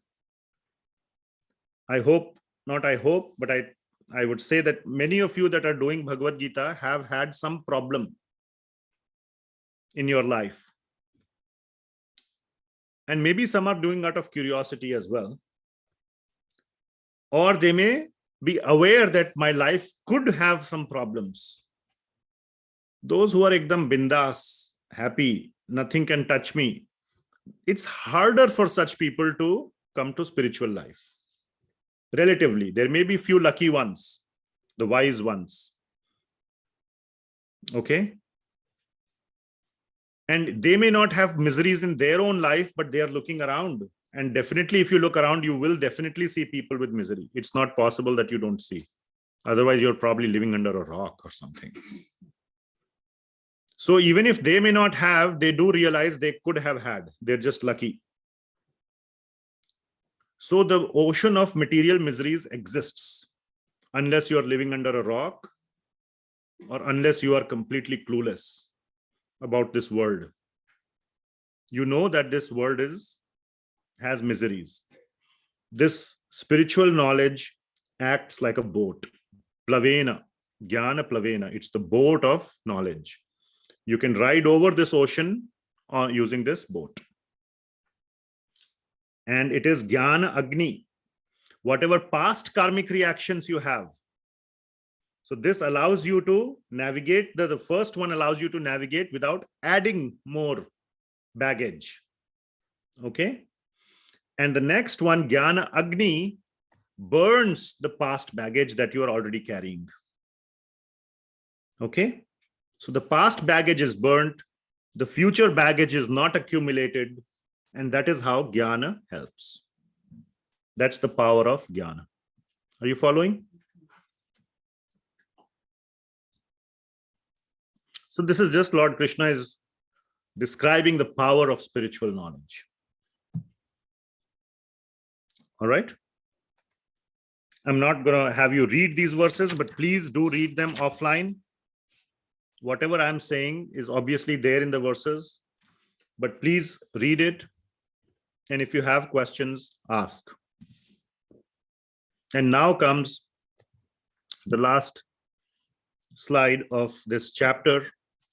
I hope, not I hope, but I would say that many of you that are doing Bhagavad Gita have had some problem in your life. And maybe some are doing out of curiosity as well. Or they may be aware that my life could have some problems. Those who are ekdam bindas, happy, nothing can touch me, it's harder for such people to come to spiritual life. Relatively, there may be few lucky ones, the wise ones. Okay? And they may not have miseries in their own life, but they are looking around. And definitely, if you look around, you will definitely see people with misery. It's not possible that you don't see. Otherwise, you're probably living under a rock or something. So even if they may not have, they do realize they could have had. They're just lucky. So the ocean of material miseries exists unless you are living under a rock or unless you are completely clueless about this world. You know that this world has miseries. This spiritual knowledge acts like a boat. Plavena, jnana plavena. It's the boat of knowledge. You can ride over this ocean using this boat. And it is jnana agni. Whatever past karmic reactions you have. So this allows you to navigate. The first one allows you to navigate without adding more baggage. Okay. And the next one, jnana agni, burns the past baggage that you are already carrying. Okay. So the past baggage is burnt. The future baggage is not accumulated. And that is how jnana helps. That's the power of jnana. Are you following? So this is just Lord Krishna is describing the power of spiritual knowledge. All right. I'm not going to have you read these verses, but please do read them offline. Whatever I'm saying is obviously there in the verses, but please read it. And if you have questions, ask. And now comes the last slide of this chapter,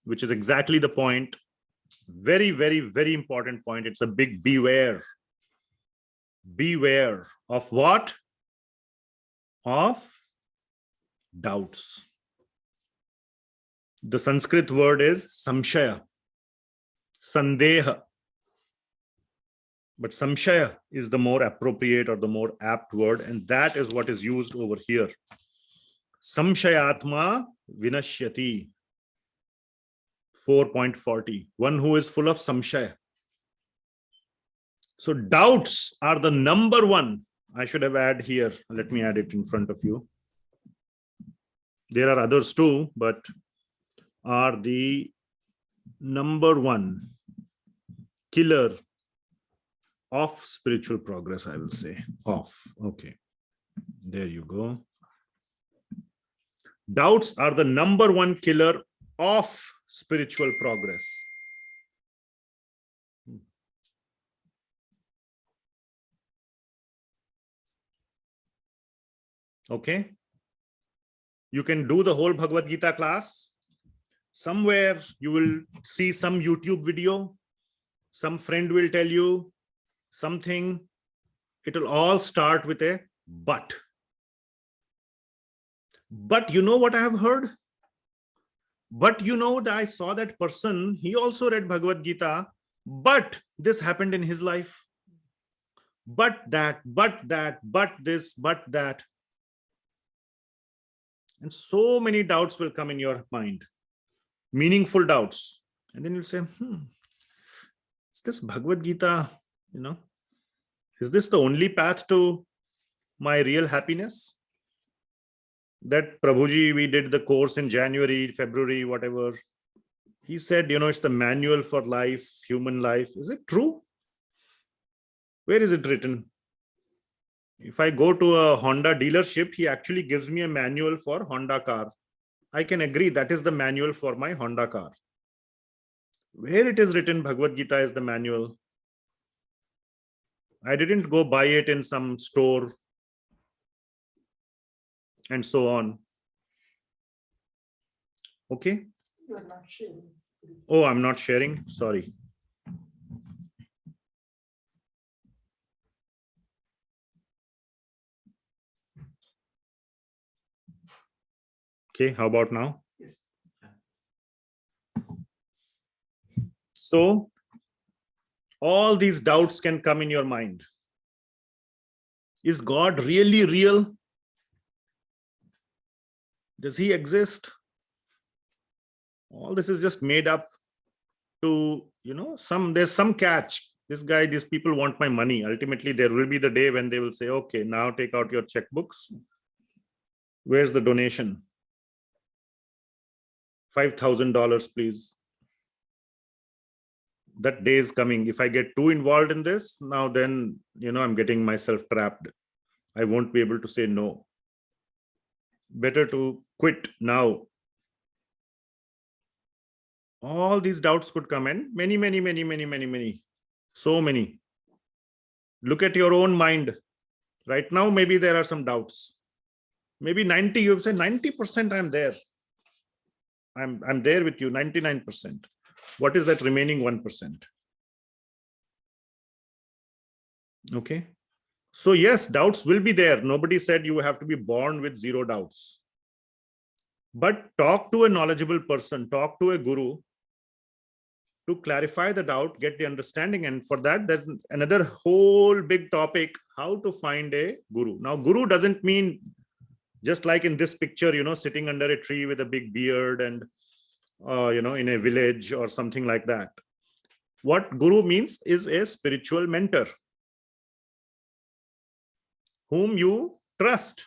which is exactly the point. Very, very, very important point. It's a big beware. Beware of what? Of doubts. The Sanskrit word is samshaya, sandeha. But samshaya is the more appropriate or the more apt word, and that is what is used over here. Samshayatma vinashyati. 4.40. One who is full of samshaya. So doubts are the number one. I should have added here. Let me add it in front of you. There are others too, but are the number one killer of spiritual progress, I will say. Okay. There you go. Doubts are the number one killer of spiritual progress. Okay. You can do the whole Bhagavad Gita class. Somewhere you will see some YouTube video. Some friend will tell you something. It will all start with a but. But you know what I have heard? But you know that I saw that person, he also read Bhagavad Gita, but this happened in his life. But that, but this, but that. And so many doubts will come in your mind, meaningful doubts. And then you'll say, is this Bhagavad Gita, is this the only path to my real happiness? That Prabhuji, we did the course in January, February, whatever. He said, it's the manual for life, human life. Is it true? Where is it written? If I go to a Honda dealership, he actually gives me a manual for Honda car. I can agree that is the manual for my Honda car. Where it is written Bhagavad Gita is the manual. I didn't go buy it in some store and so on. Okay. You are not sharing. Oh, I'm not sharing. Sorry. Okay, how about now? Yes. So all these doubts can come in your mind. Is God really real? Does he exist? All this is just made up to, there's some catch. These people want my money. Ultimately, there will be the day when they will say, okay, now take out your checkbooks. Where's the donation? $5,000, please. That day is coming. If I get too involved in this, now then, I'm getting myself trapped. I won't be able to say no. Better to quit now. All these doubts could come in. Many. So many. Look at your own mind. Right now, maybe there are some doubts. Maybe 90, you've said 90% I'm there. I'm there with you, 99%. What is that remaining 1%? Okay. So yes, doubts will be there. Nobody said you have to be born with zero doubts. But talk to a knowledgeable person, talk to a guru to clarify the doubt, get the understanding. And for that, there's another whole big topic, how to find a guru. Now, guru doesn't mean just like in this picture, sitting under a tree with a big beard and, in a village or something like that. What guru means is a spiritual mentor whom you trust,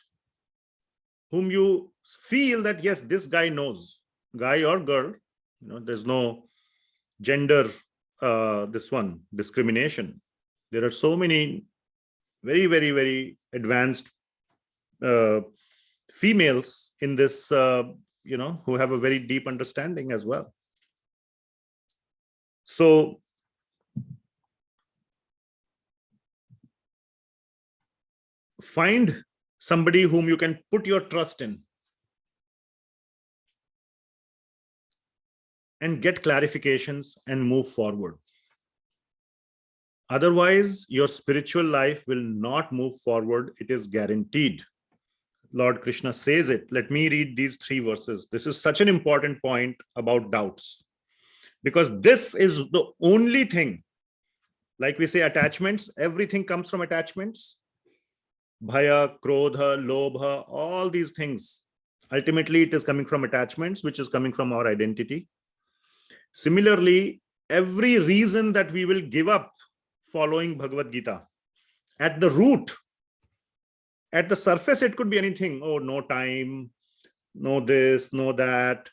whom you feel that, yes, this guy knows, guy or girl, there's no gender, discrimination. There are so many very advanced females in this, who have a very deep understanding as well. So find somebody whom you can put your trust in and get clarifications and move forward. Otherwise, your spiritual life will not move forward. It is guaranteed. Lord Krishna says it. Let me read these 3 verses. This is such an important point about doubts, because this is the only thing, like we say, attachments, everything comes from attachments. Bhaya, krodha, lobha, all these things. Ultimately, it is coming from attachments, which is coming from our identity. Similarly, every reason that we will give up following Bhagavad Gita, at the root, at the surface, it could be anything. Oh, no time, no this, no that.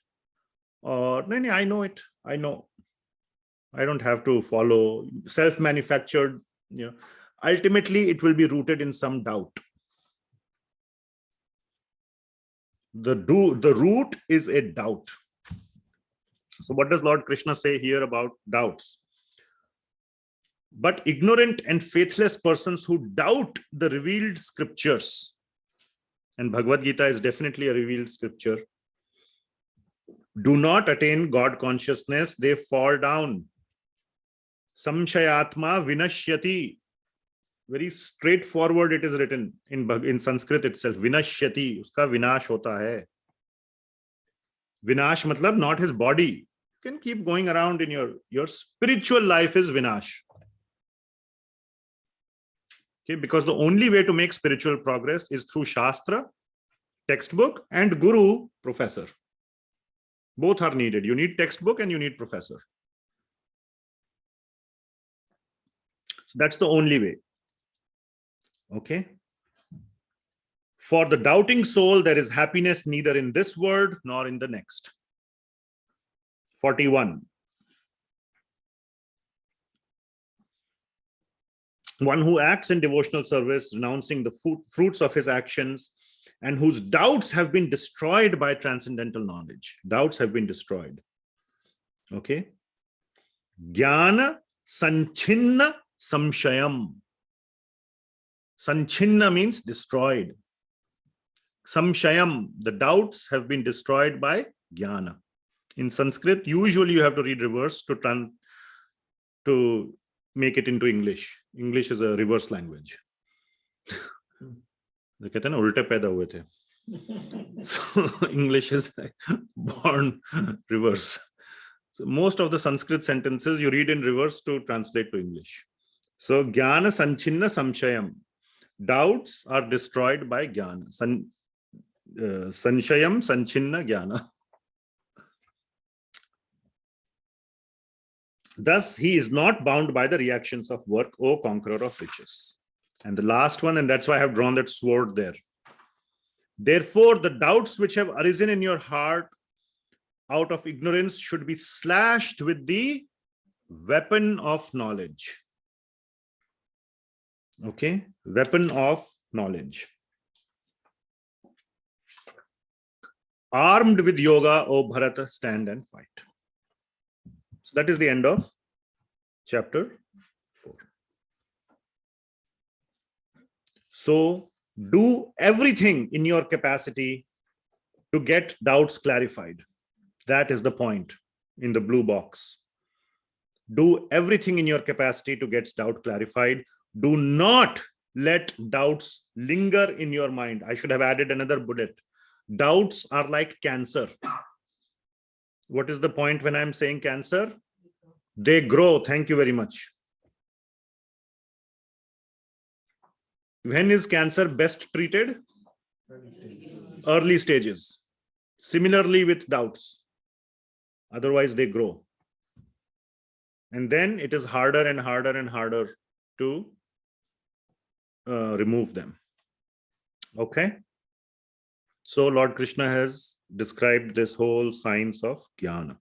Or, no, I know it. I know. I don't have to follow. Self-manufactured. Ultimately, it will be rooted in some doubt. The root is a doubt. So what does Lord Krishna say here about doubts? But ignorant and faithless persons who doubt the revealed scriptures, and Bhagavad Gita is definitely a revealed scripture, do not attain God consciousness, they fall down. Samshayatma vinashyati. Very straightforward it is written in Sanskrit itself. Vinashyati, uska vinash hota hai. Vinash matlab not his body. You can keep going around in your spiritual life is vinash. Okay, because the only way to make spiritual progress is through Shastra, textbook, and Guru, professor. Both are needed. You need textbook and you need professor. So that's the only way. Okay. For the doubting soul, there is happiness neither in this world nor in the next. 41. One who acts in devotional service, renouncing the fruits of his actions, and whose doubts have been destroyed by transcendental knowledge. Doubts have been destroyed. Okay. Jnana sanchinna samshayam. Sanchinna means destroyed. Samshayam, the doubts have been destroyed by jnana. In Sanskrit, usually you have to read reverse to make it into English. English is a reverse language. कहते हैं ना उल्टे पैदा हुए थे. So English is born reverse. So most of the Sanskrit sentences you read in reverse to translate to English. So jnana sanchinna samshayam. Doubts are destroyed by jnana. Sanshayam sanchinna jnana. Thus, he is not bound by the reactions of work, O conqueror of riches. And the last one, and that's why I have drawn that sword there. Therefore, the doubts which have arisen in your heart out of ignorance should be slashed with the weapon of knowledge. Okay, weapon of knowledge. Armed with yoga, O Bharata, stand and fight. So that is the end of chapter 4. So do everything in your capacity to get doubts clarified. That is the point in the blue box. Do everything in your capacity to get doubt clarified. Do not let doubts linger in your mind. I should have added another bullet. Doubts are like cancer. What is the point when I'm saying cancer? They grow. Thank you very much. When is cancer best treated? Early stages. Similarly with doubts. Otherwise, they grow. And then it is harder and harder and harder to remove them. Okay. So Lord Krishna has described this whole science of jnana.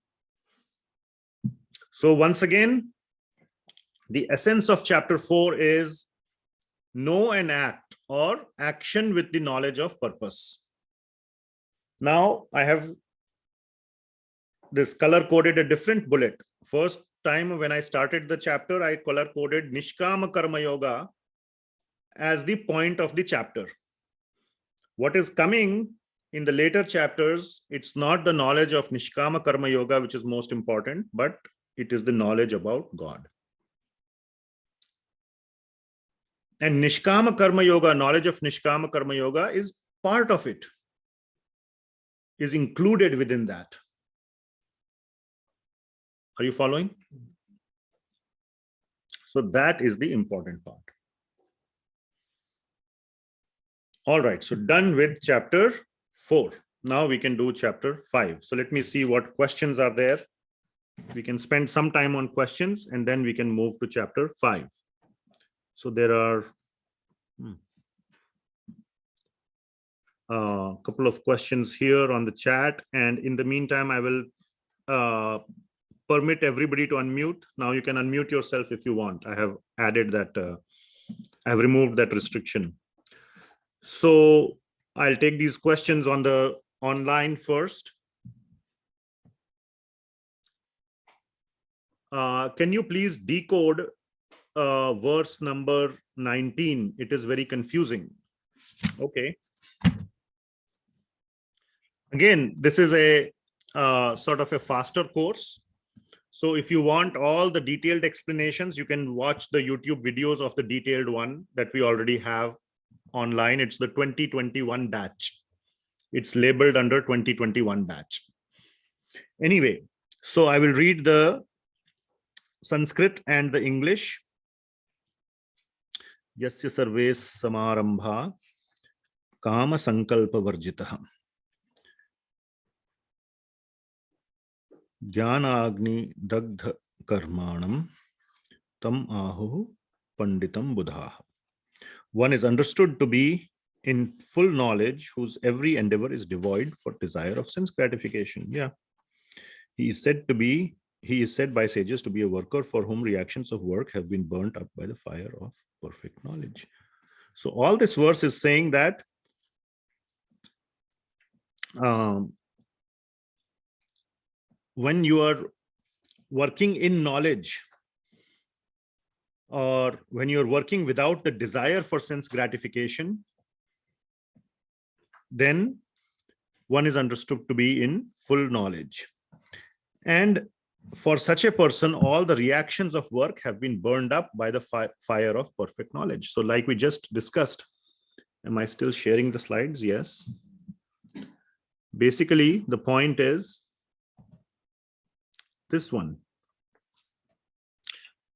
So once again, the essence of chapter 4 is know and act, or action with the knowledge of purpose. Now I have this color coded a different bullet. First time when I started the chapter, I color coded nishkama karma yoga as the point of the chapter. What is coming in the later chapters, it's not the knowledge of nishkama karma yoga which is most important, but it is the knowledge about God. And nishkama karma yoga, knowledge of nishkama karma yoga is part of it, is included within that. Are you following? So that is the important part. All right, so done with chapter 4. Now we can do chapter 5. So let me see what questions are there. We can spend some time on questions and then we can move to chapter 5. So there are a couple of questions here on the chat, and in the meantime I will permit everybody to unmute. Now you can unmute yourself if you want. I have added that, I have removed that restriction. So I'll take these questions on the online first. Can you please decode verse number 19? It is very confusing. Okay. Again, this is a sort of a faster course. So if you want all the detailed explanations, you can watch the YouTube videos of the detailed one that we already have online. It's the 2021 batch. It's labeled under 2021 batch. Anyway, so I will read the Sanskrit and the English. Yasya sarves samarambha kama sankalpa varjitaha jnana agni dagdha karmanam tam ahu panditam buddha. One is understood to be in full knowledge, whose every endeavor is devoid for desire of sense gratification. Yeah. He is said by sages to be a worker for whom reactions of work have been burnt up by the fire of perfect knowledge. So all this verse is saying that when you are working in knowledge, or when you're working without the desire for sense gratification, then one is understood to be in full knowledge. And for such a person, all the reactions of work have been burned up by the fire of perfect knowledge. So like we just discussed, am I still sharing the slides? Yes. Basically, the point is this one,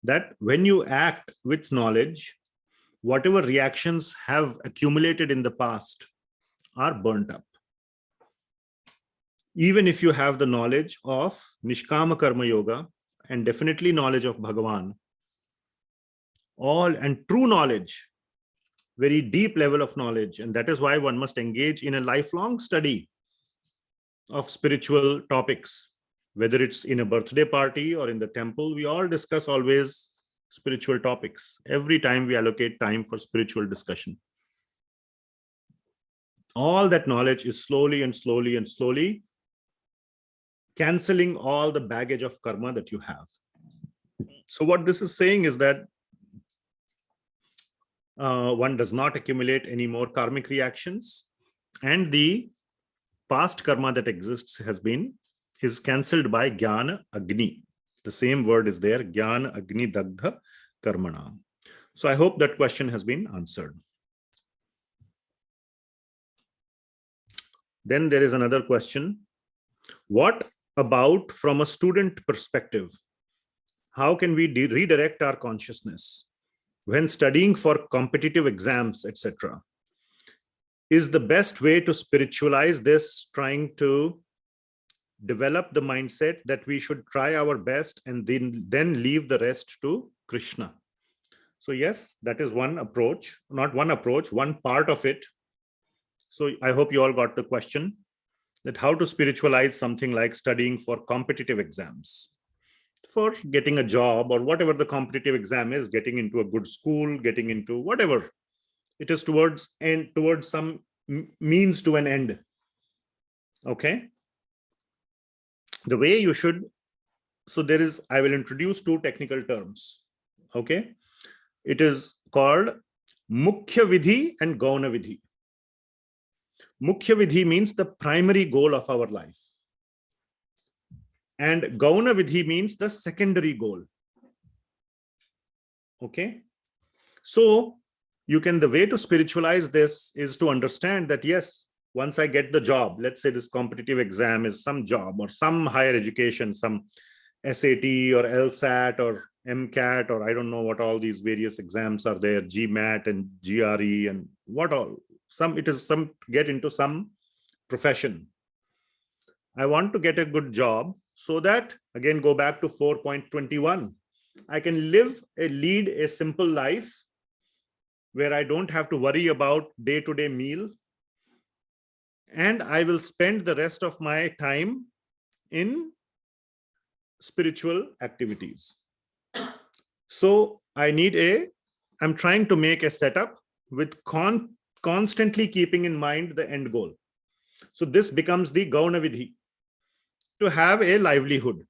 that when you act with knowledge, whatever reactions have accumulated in the past are burnt up. Even if you have the knowledge of nishkama karma yoga and definitely knowledge of Bhagavan, all and true knowledge, very deep level of knowledge, and that is why one must engage in a lifelong study of spiritual topics, whether it's in a birthday party or in the temple. We all discuss always spiritual topics. Every time we allocate time for spiritual discussion. All that knowledge is slowly and slowly and slowly canceling all the baggage of karma that you have. So what this is saying is that one does not accumulate any more karmic reactions, and the past karma that exists is cancelled by jnana agni. The same word is there, jnana agni dagdha karmana. So I hope that question has been answered. Then there is another question. What about from a student perspective? How can we redirect our consciousness when studying for competitive exams, etc.? Is the best way to spiritualize this trying to develop the mindset that we should try our best and then leave the rest to Krishna? So yes, that is one approach, not one approach, one part of it. So I hope you all got the question, that how to spiritualize something like studying for competitive exams, for getting a job or whatever the competitive exam is, getting into a good school, getting into whatever it is, towards some means to an end. Okay. The way you should, so there is, I will introduce two technical terms. Okay. It is called mukhya vidhi and gauna vidhi. Mukhya vidhi means the primary goal of our life, and gauna vidhi means the secondary goal. Okay. So the way to spiritualize this is to understand that yes, once I get the job, let's say this competitive exam is some job or some higher education, some SAT or LSAT or MCAT, or I don't know what all these various exams are there, GMAT and GRE and what all, get into some profession. I want to get a good job so that, again, go back to 4.21, I can lead a simple life where I don't have to worry about day-to-day meal, and I will spend the rest of my time in spiritual activities. So I'm trying to make a setup with constantly keeping in mind the end goal. So this becomes the gauna vidhi, to have a livelihood.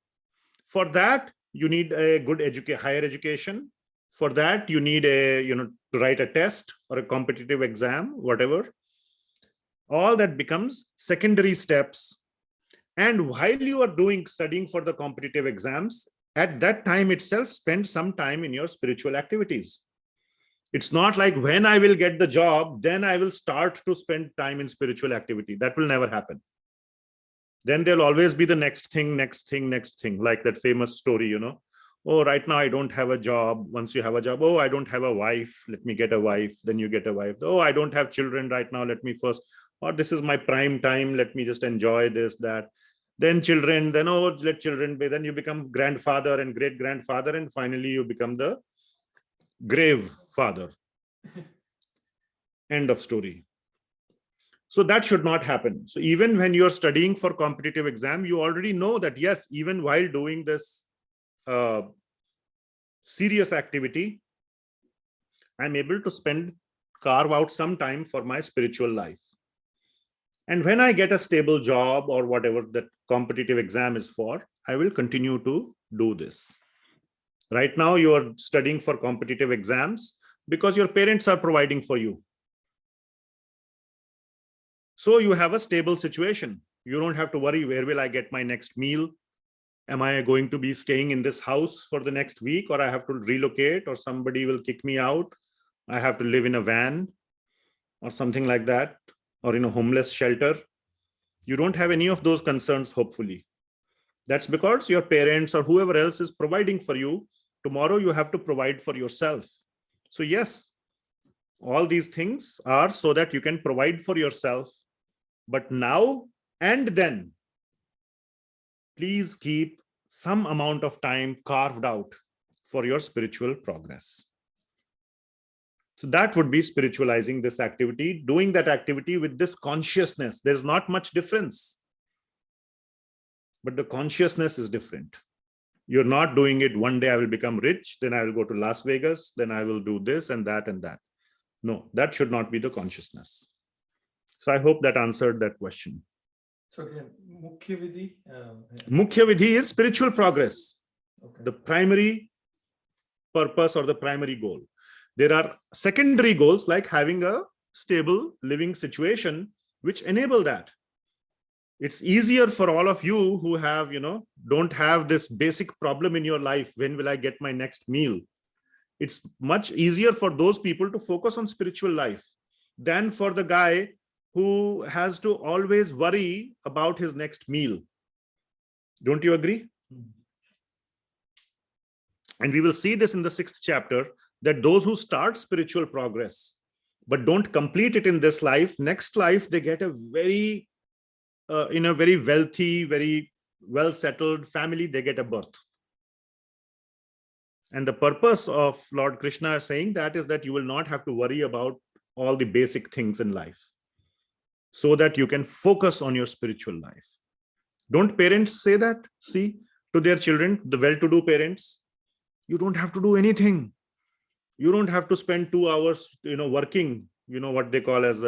For that, you need a good higher education. For that, you need to write a test or a competitive exam, whatever. All that becomes secondary steps. And while you are studying for the competitive exams, at that time itself, spend some time in your spiritual activities. It's not like when I will get the job, then I will start to spend time in spiritual activity. That will never happen. Then there'll always be the next thing, like that famous story, Oh, right now I don't have a job. Once you have a job, oh, I don't have a wife. Let me get a wife. Then you get a wife. Oh, I don't have children right now. Let me first, or this is my prime time. Let me just enjoy this, that. Then children, then, oh, let children be. Then you become grandfather and great grandfather. And finally you become the grave father. End of story. So that should not happen. So even when you're studying for competitive exam, you already know that, yes, even while doing this serious activity, I'm able to carve out some time for my spiritual life. And when I get a stable job or whatever that competitive exam is for, I will continue to do this. Right now, you are studying for competitive exams because your parents are providing for you. So you have a stable situation. You don't have to worry, where will I get my next meal? Am I going to be staying in this house for the next week, or I have to relocate, or somebody will kick me out? I have to live in a van or something like that, or in a homeless shelter. You don't have any of those concerns, hopefully. That's because your parents or whoever else is providing for you. Tomorrow you have to provide for yourself. So yes, all these things are so that you can provide for yourself. But now and then, please keep some amount of time carved out for your spiritual progress. So that would be spiritualizing this activity, doing that activity with this consciousness. There's not much difference, but the consciousness is different. You're not doing it one day I will become rich, then I will go to Las Vegas, then I will do this and that and that. No, that should not be the consciousness. So I hope that answered that question. So again, Mukhya Vidhi. Mukhya Vidhi is spiritual progress. Okay. The primary purpose or the primary goal. There are secondary goals like having a stable living situation which enable that. It's easier for all of you who have, don't have this basic problem in your life. When will I get my next meal? It's much easier for those people to focus on spiritual life than for the guy who has to always worry about his next meal. Don't you agree? And we will see this in the 6th chapter, that those who start spiritual progress but don't complete it in this life, next life they get a very in a very wealthy, very well settled family, they get a birth. And the purpose of Lord Krishna saying that is that you will not have to worry about all the basic things in life, so that you can focus on your spiritual life. Don't parents say that? See, to their children, the well-to-do parents, you don't have to do anything. You don't have to spend 2 hours, working, what they call as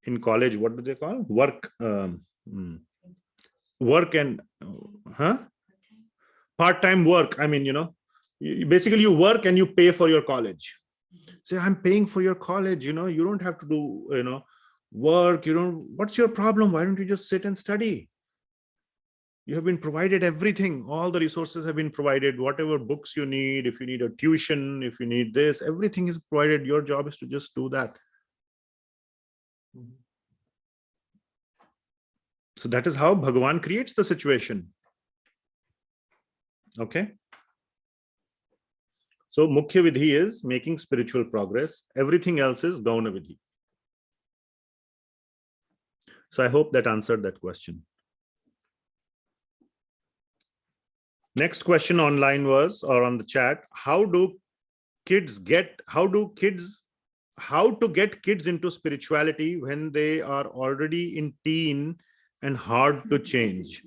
in college, what do they call? Work and part-time work. I mean, basically you work and you pay for your college. Say, I'm paying for your college, you don't have to do, work, what's your problem? Why don't you just sit and study? You have been provided everything. All the resources have been provided, whatever books you need. If you need a tuition, if you need this, everything is provided. Your job is to just do that. So that is how Bhagavan creates the situation. Okay. So Mukhya Vidhi is making spiritual progress. Everything else is Gauna Vidhi. So I hope that answered that question. Next question online was, or on the chat, how to get kids into spirituality when they are already in teen and hard to change?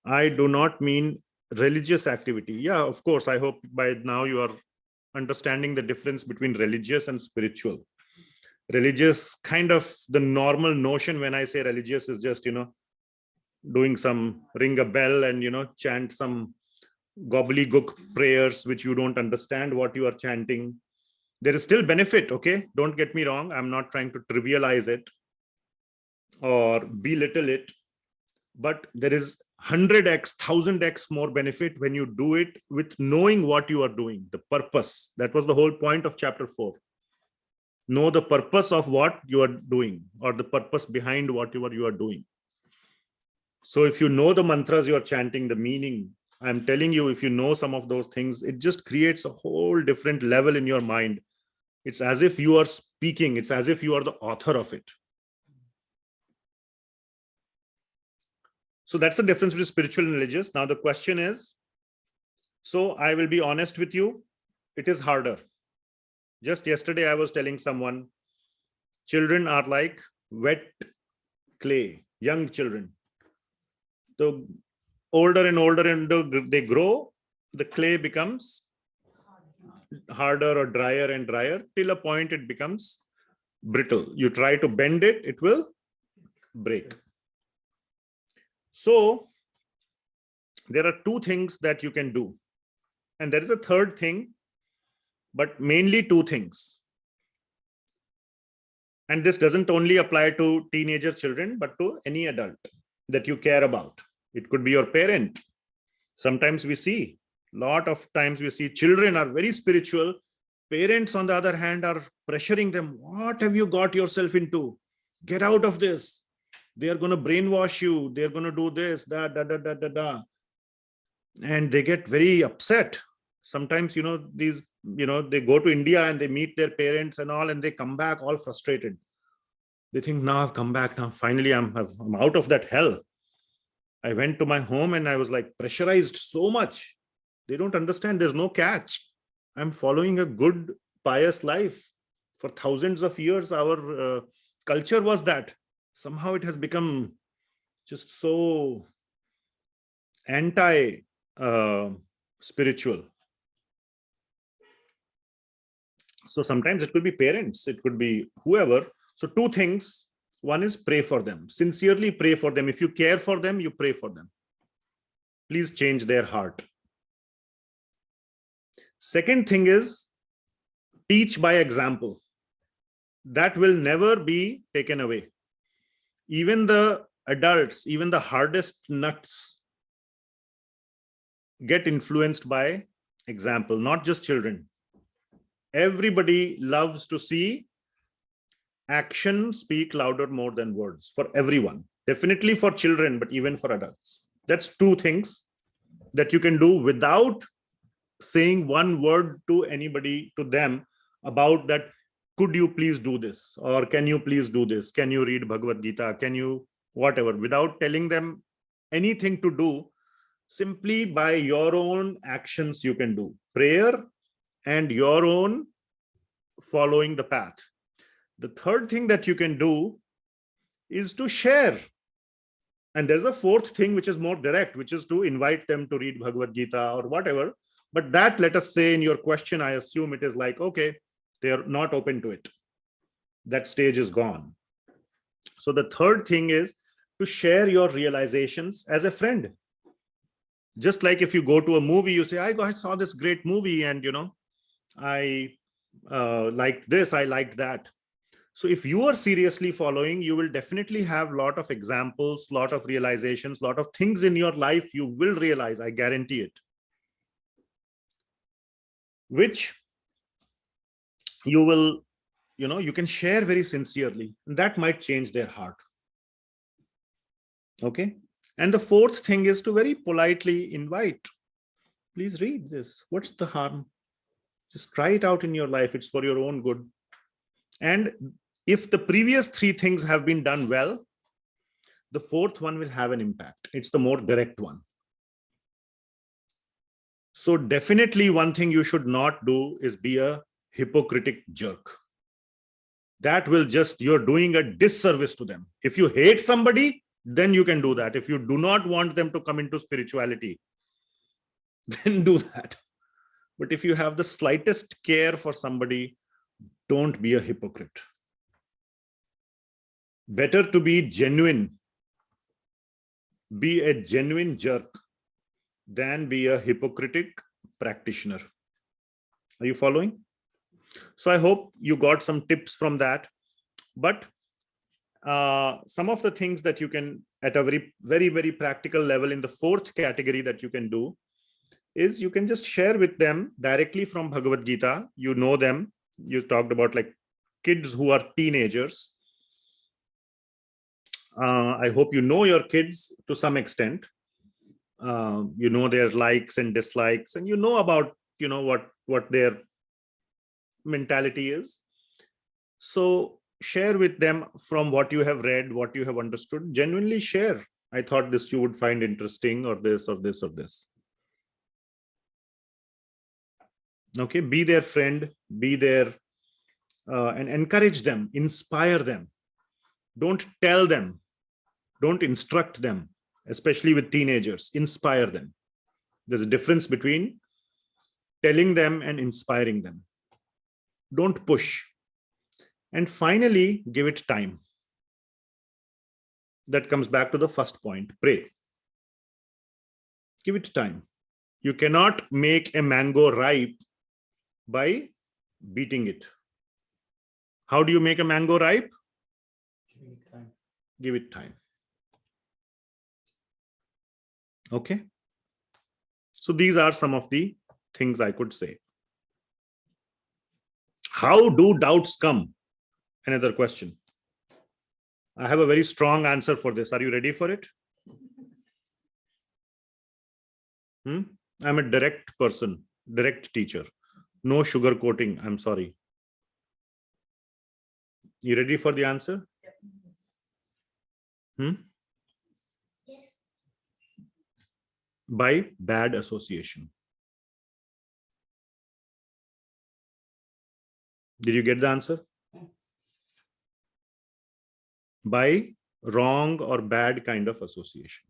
I do not mean religious activity. Yeah, of course. I hope by now you are understanding the difference between religious and spiritual. Religious, kind of the normal notion when I say religious is just, doing some, ring a bell and, chant some gobbledygook prayers, which you don't understand what you are chanting. There is still benefit, okay? Don't get me wrong. I'm not trying to trivialize it or belittle it, but there is 100x, 1000x more benefit when you do it with knowing what you are doing, the purpose. That was the whole point of chapter 4. Know the purpose of what you are doing, or the purpose behind whatever you are doing. So if you know the mantras you are chanting, the meaning, I'm telling you, if you know some of those things, it just creates a whole different level in your mind. It's as if you are speaking. It's as if you are the author of it. So that's the difference between spiritual and religious. Now the question is, so I will be honest with you, it is harder. Just yesterday I was telling someone, children are like wet clay, young children. So older and older and they grow, the clay becomes harder or drier and drier till a point it becomes brittle. You try to bend it, it will break. So there are 2 things that you can do. And there is a third thing, but mainly 2 things. And this doesn't only apply to teenager children, but to any adult that you care about. It could be your parent. Sometimes we see, lot of times we see children are very spiritual. Parents, on the other hand, are pressuring them. What have you got yourself into? Get out of this. They are going to brainwash you. They're going to do this, that, da, da, da, da, da. And they get very upset. Sometimes, they go to India and they meet their parents and all, and they come back all frustrated. They think, now I've come back. Now, finally, I'm out of that hell. I went to my home and I was like pressurized so much. They don't understand. There's no catch. I'm following a good, pious life. For thousands of years, our culture was that. Somehow it has become just so anti-spiritual. So sometimes it could be parents, it could be whoever. So two things. One is pray for them. Sincerely pray for them. If you care for them, you pray for them. Please change their heart. Second thing is teach by example. That will never be taken away. Even the adults, even the hardest nuts get influenced by example, not just children. Everybody loves to see action speak louder more than words, for everyone. Definitely for children, but even for adults. That's two things that you can do without saying one word to anybody, to them, about that. Could you please do this? Or can you please do this? Can you read Bhagavad Gita? Can you whatever? Without telling them anything to do, simply by your own actions you can do. Prayer and your own following the path. The third thing that you can do is to share. And there's a fourth thing which is more direct, which is to invite them to read Bhagavad Gita or whatever. But that, let us say in your question, I assume it is like, okay, they are not open to it. That stage is gone. So the third thing is to share your realizations as a friend. Just like if you go to a movie, you say, I saw this great movie and, I liked this, I liked that. So if you are seriously following, you will definitely have a lot of examples, lot of realizations, lot of things in your life you will realize, I guarantee it, which you will, you can share very sincerely. And that might change their heart. Okay. And the fourth thing is to very politely invite, please read this. What's the harm? Just try it out in your life. It's for your own good. And if the previous three things have been done well, the fourth one will have an impact. It's the more direct one. So definitely one thing you should not do is be a hypocritic jerk. That will just, you're doing a disservice to them. If you hate somebody, then you can do that. If you do not want them to come into spirituality, then do that. But if you have the slightest care for somebody, don't be a hypocrite. Better to be genuine, be a genuine jerk, than be a hypocritic practitioner. Are you following? So I hope you got some tips from that. But some of the things that you can, at a very, very, very practical level, in the fourth category that you can do is you can just share with them directly from Bhagavad Gita. You know them. You talked about like kids who are teenagers. I hope you know your kids to some extent. You know their likes and dislikes, and you know about, what their mentality is. So share with them from what you have read, what you have understood. Genuinely share. I thought this you would find interesting, or this, or this, or this. Okay, be their friend, be their, and encourage them, inspire them. Don't tell them, don't instruct them, especially with teenagers. Inspire them. There's a difference between telling them and inspiring them. Don't push. And finally, give it time. That comes back to the first point, pray. Give it time. You cannot make a mango ripe by beating it. How do you make a mango ripe? Giving it time. Give it time. Okay. So these are some of the things I could say. How do doubts come? Another question. I have a very strong answer for this. Are you ready for it? I'm a direct person, direct teacher. No sugar coating. I'm sorry. You ready for the answer? Yes. By bad association. Did you get the answer? By wrong or bad kind of association.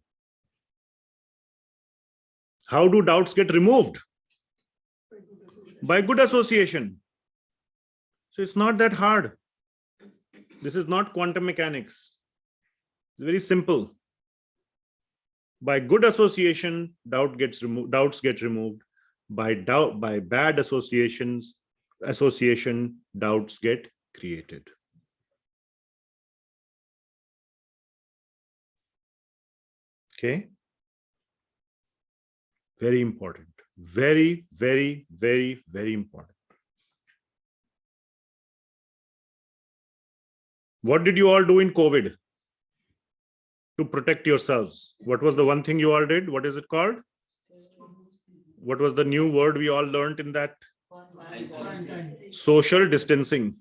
How do doubts get removed? By good association. So it's not that hard. This is not quantum mechanics. It's very simple. By good association, doubts get removed. By bad association, doubts get created. Okay. Very important. Very, very, very, very important. What did you all do in COVID to protect yourselves? What was the one thing you all did? What is it called? What was the new word we all learned in that? Social distancing.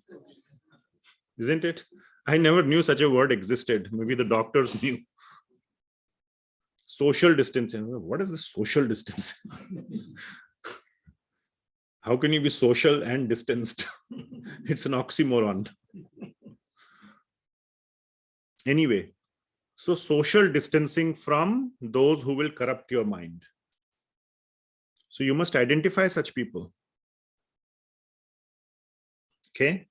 Isn't it? I never knew such a word existed. Maybe the doctors knew. Social distancing. What is this social distancing? How can you be social and distanced? It's an oxymoron. Anyway, so social distancing from those who will corrupt your mind. So you must identify such people. Okay.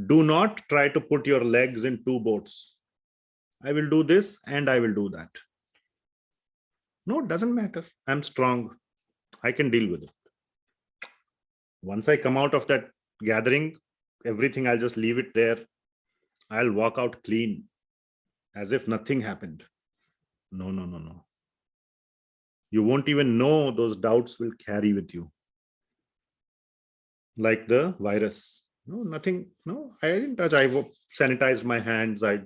Do not try to put your legs in two boats. I will do this and I will do that. No, it doesn't matter. I'm strong. I can deal with it. Once I come out of that gathering, everything, I'll just leave it there. I'll walk out clean as if nothing happened. No, no, no, no. You won't even know those doubts will carry with you. Like the virus. No, nothing. No, I didn't touch. I sanitized my hands. I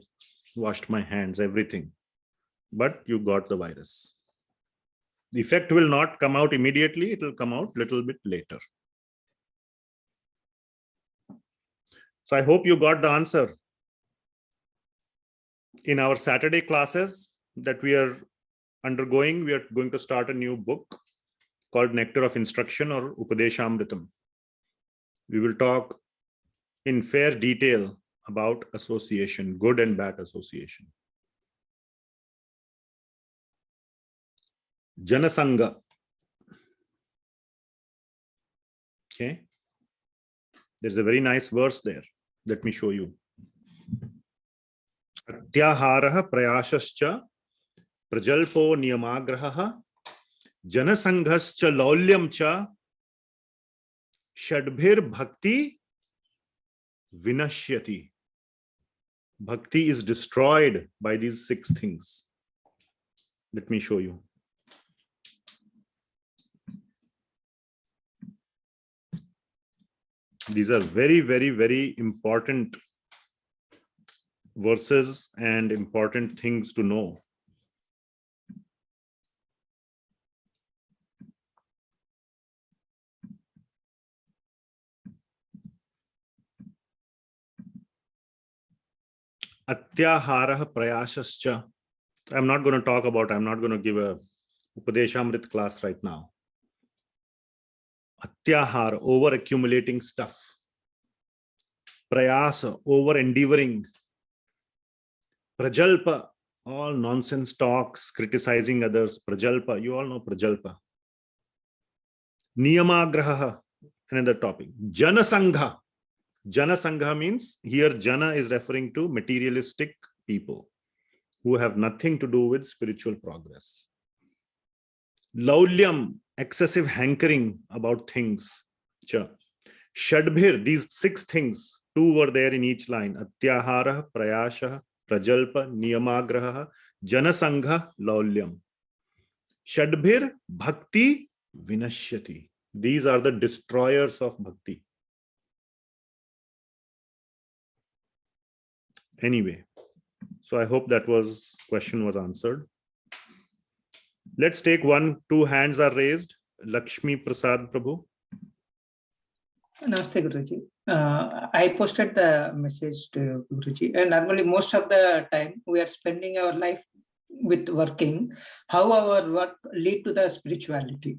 washed my hands, everything. But you got the virus. The effect will not come out immediately. It will come out a little bit later. So I hope you got the answer. In our Saturday classes that we are undergoing, we are going to start a new book called Nectar of Instruction or Upadeshamritam. We will talk in fair detail about association, good and bad association. Janasanga. Okay. There's a very nice verse there. Let me show you. Atyaharaha prayashascha prajalpo niyamagraha janasanghascha laulyam cha shadbhir bhakti vinashyati. Bhakti is destroyed by these 6 things. Let me show you. These are very, very, very important verses and important things to know. Atyaharaha prayashascha. I'm not going to give a Upadeshamrit class right now. Atyahara, over accumulating stuff. Prayasa, over endeavoring. Prajalpa, all nonsense talks, criticizing others. Prajalpa, you all know Prajalpa. Niyamagraha, another topic. Janasangha. Janasangha means, here Jana is referring to materialistic people who have nothing to do with spiritual progress. Laulyam, excessive hankering about things. Shadbhir, these 6 things, 2 were there in each line. Atyahara, prayasha, prajalpa, niyamagraha, janasangha, laulyam. Shadbhir, bhakti, vinashyati. These are the destroyers of bhakti. Anyway, So I hope that question was answered. Let's take 2 hands are raised. Lakshmi Prasad Prabhu. Namaste, Guruji. I posted the message to Guruji, and normally most of the time we are spending our life with working. How our work lead to the spirituality?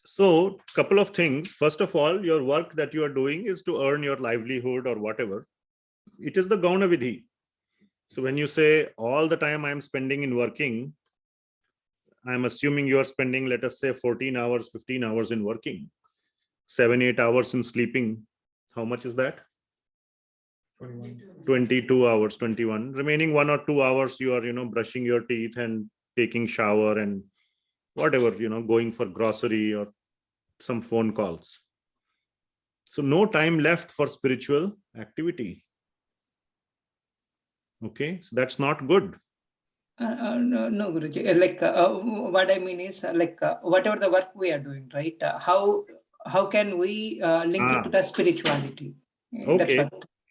So, couple of things. First of all, your work that you are doing is to earn your livelihood or whatever. It is the Gauna Vidhi. So when you say all the time I am spending in working, I'm assuming you are spending, let us say, 14 hours, 15 hours in working, 7-8 hours in sleeping. How much is that? 22 hours, 21. Remaining 1 or 2 hours, you are, brushing your teeth and taking shower and whatever, going for grocery or some phone calls. So no time left for spiritual activity. Okay, so that's not good. No, Guruji. What I mean is whatever the work we are doing, right? How can we link it to the spirituality? Okay.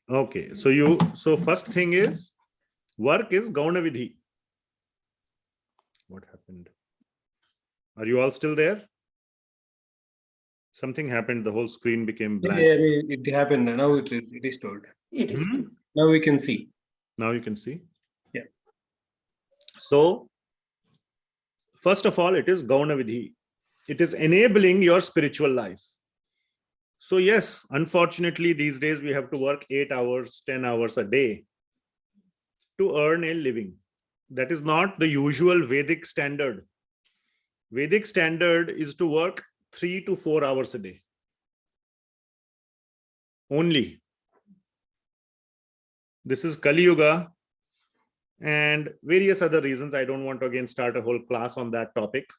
Okay. So first thing is work is Gauna Vidhi. What happened? Are you all still there? Something happened. The whole screen became blank. Yeah, it happened. Now it is told. It is. Now we can see. Now you can see. Yeah. So first of all, it is Gauna Vidhi. It is enabling your spiritual life. So yes, unfortunately, these days we have to work 8 hours, 10 hours a day to earn a living. That is not the usual Vedic standard. Vedic standard is to work 3 to 4 hours a day. Only. This is Kali Yuga and various other reasons. I don't want to again start a whole class on that topic.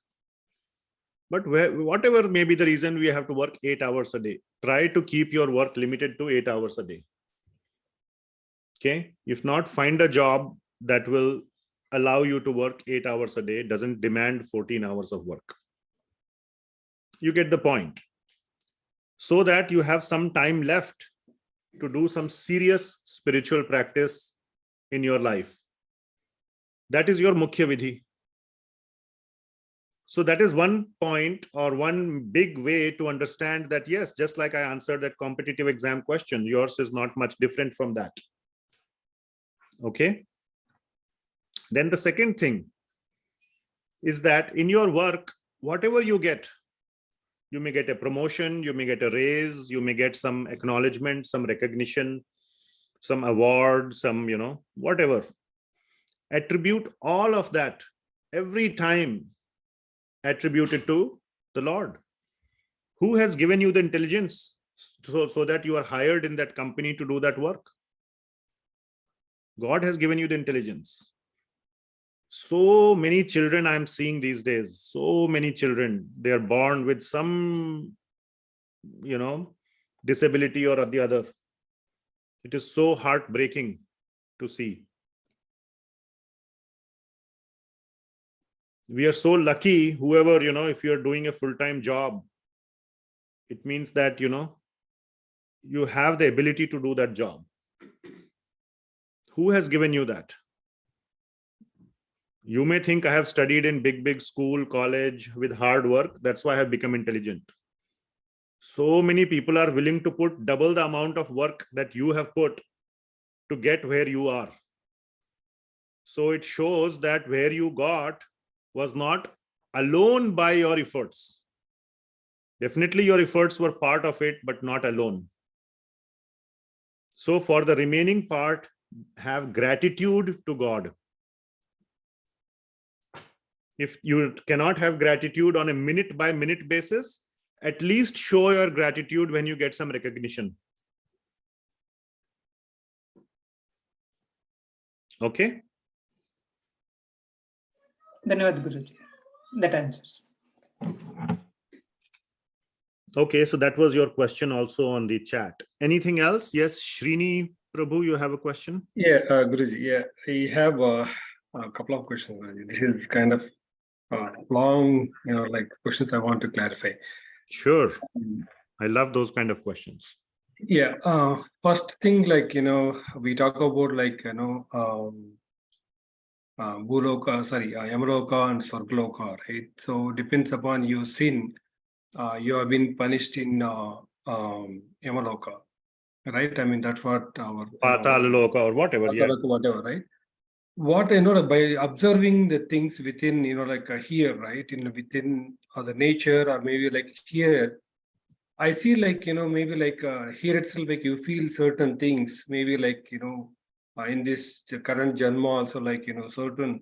But whatever may be the reason, we have to work 8 hours a day. Try to keep your work limited to 8 hours a day. Okay. If not, find a job that will allow you to work 8 hours a day, doesn't demand 14 hours of work. You get the point. So that you have some time left to do some serious spiritual practice in your life. That is your Mukhya Vidhi. So that is one point or one big way to understand that, yes, just like I answered that competitive exam question, yours is not much different from that. Okay. Then the second thing is that in your work, whatever you get, you may get a promotion, you may get a raise, you may get some acknowledgement, some recognition, some award, some, whatever. Attribute all of that every time. Attribute it to the Lord, who has given you the intelligence so that you are hired in that company to do that work. God has given you the intelligence. So many children I am seeing these days, so many children, they are born with some, disability or the other. It is so heartbreaking to see. We are so lucky, whoever, if you're doing a full-time job, it means that, you have the ability to do that job. Who has given you that? You may think I have studied in big school, college with hard work. That's why I have become intelligent. So many people are willing to put double the amount of work that you have put to get where you are. So it shows that where you got was not alone by your efforts. Definitely your efforts were part of it, but not alone. So for the remaining part, have gratitude to God. If you cannot have gratitude on a minute by minute basis, at least show your gratitude when you get some recognition. Okay. Dhanyavad Guruji. That answers. Okay, so that was your question also on the chat. Anything else? Yes, Srini Prabhu, you have a question? Yeah, Guruji, yeah, I have a couple of questions. This is kind of long, questions I want to clarify. Sure. I love those kind of questions. Yeah. First thing, like, we talk about like, yamaloka and svarga, right? So depends upon your sin. You have been punished in yamaloka, right? I mean, that's what our, Patal loka or whatever. Yeah. whatever, right? What like, by observing the things within, like here, right? Within the nature, or maybe like here, I see like, maybe like here itself, like you feel certain things, maybe like, in this current janma also, like, certain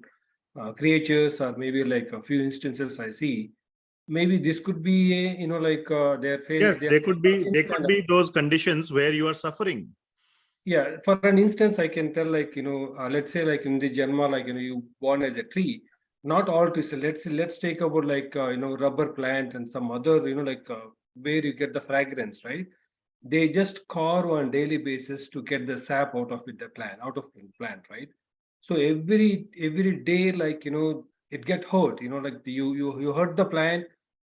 creatures, or maybe like a few instances I see. Maybe this could be, like their face, Yes, they are they could be. facing They kind could of. be those conditions where you are suffering. Yeah, for an instance, I can tell like, let's say like in the janma, like, you born as a tree, not all trees. Let's take about like, rubber plant and some other, like where you get the fragrance, right? They just carve on daily basis to get the sap out of it, the plant, out of the plant, right? So every day, like, it get hurt, like you hurt the plant,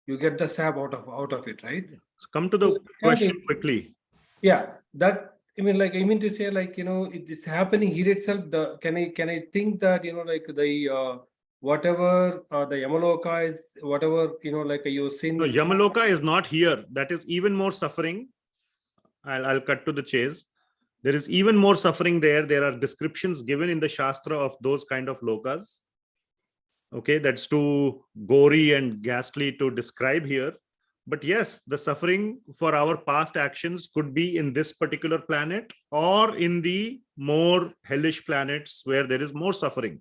you get the sap out of it, right? So come to So the it's kind of, question quickly. yeah, that I mean, like I mean to say, like, it is happening here itself. The can I think that, like the whatever the yamaloka is, whatever, like your sin No, is. yamaloka is not here. That is even more suffering. I'll cut to the chase. There is even more suffering there. There are descriptions given in the Shastra of those kind of lokas. Okay, that's too gory and ghastly to describe here. But yes, the suffering for our past actions could be in this particular planet or in the more hellish planets where there is more suffering.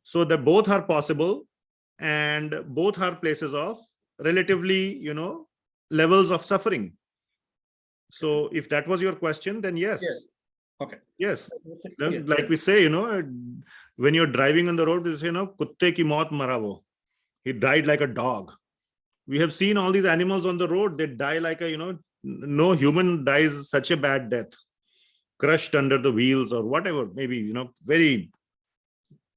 So that both are possible, and both are places of relatively, levels of suffering. So if that was your question, then yes. Yeah. Okay. Yes. Yeah. Like we say, when you're driving on the road, we say, kutte ki maut mara wo. He died like a dog. We have seen all these animals on the road. They die like a, no human dies such a bad death, crushed under the wheels or whatever. Maybe,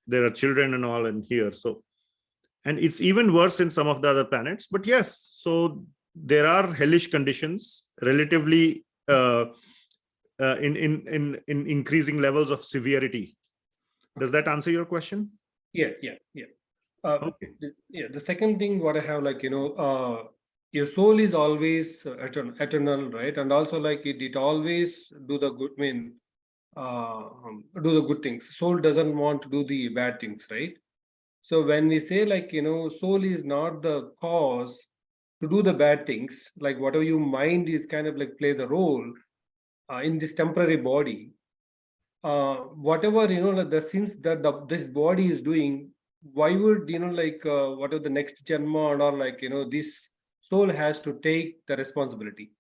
there are children and all in here. So, and it's even worse in some of the other planets. But yes, so there are hellish conditions relatively in increasing levels of severity. Does that answer your question? Yeah. Okay. The second thing what I have, like, your soul is always eternal, right? And also like it always do the good, do the good things. Soul doesn't want to do the bad things, right? So when we say like, soul is not the cause to do the bad things, like whatever your mind is kind of like play the role in this temporary body, whatever, like the sins that this body is doing, why would, like whatever the next janma and all, like, this soul has to take the responsibility?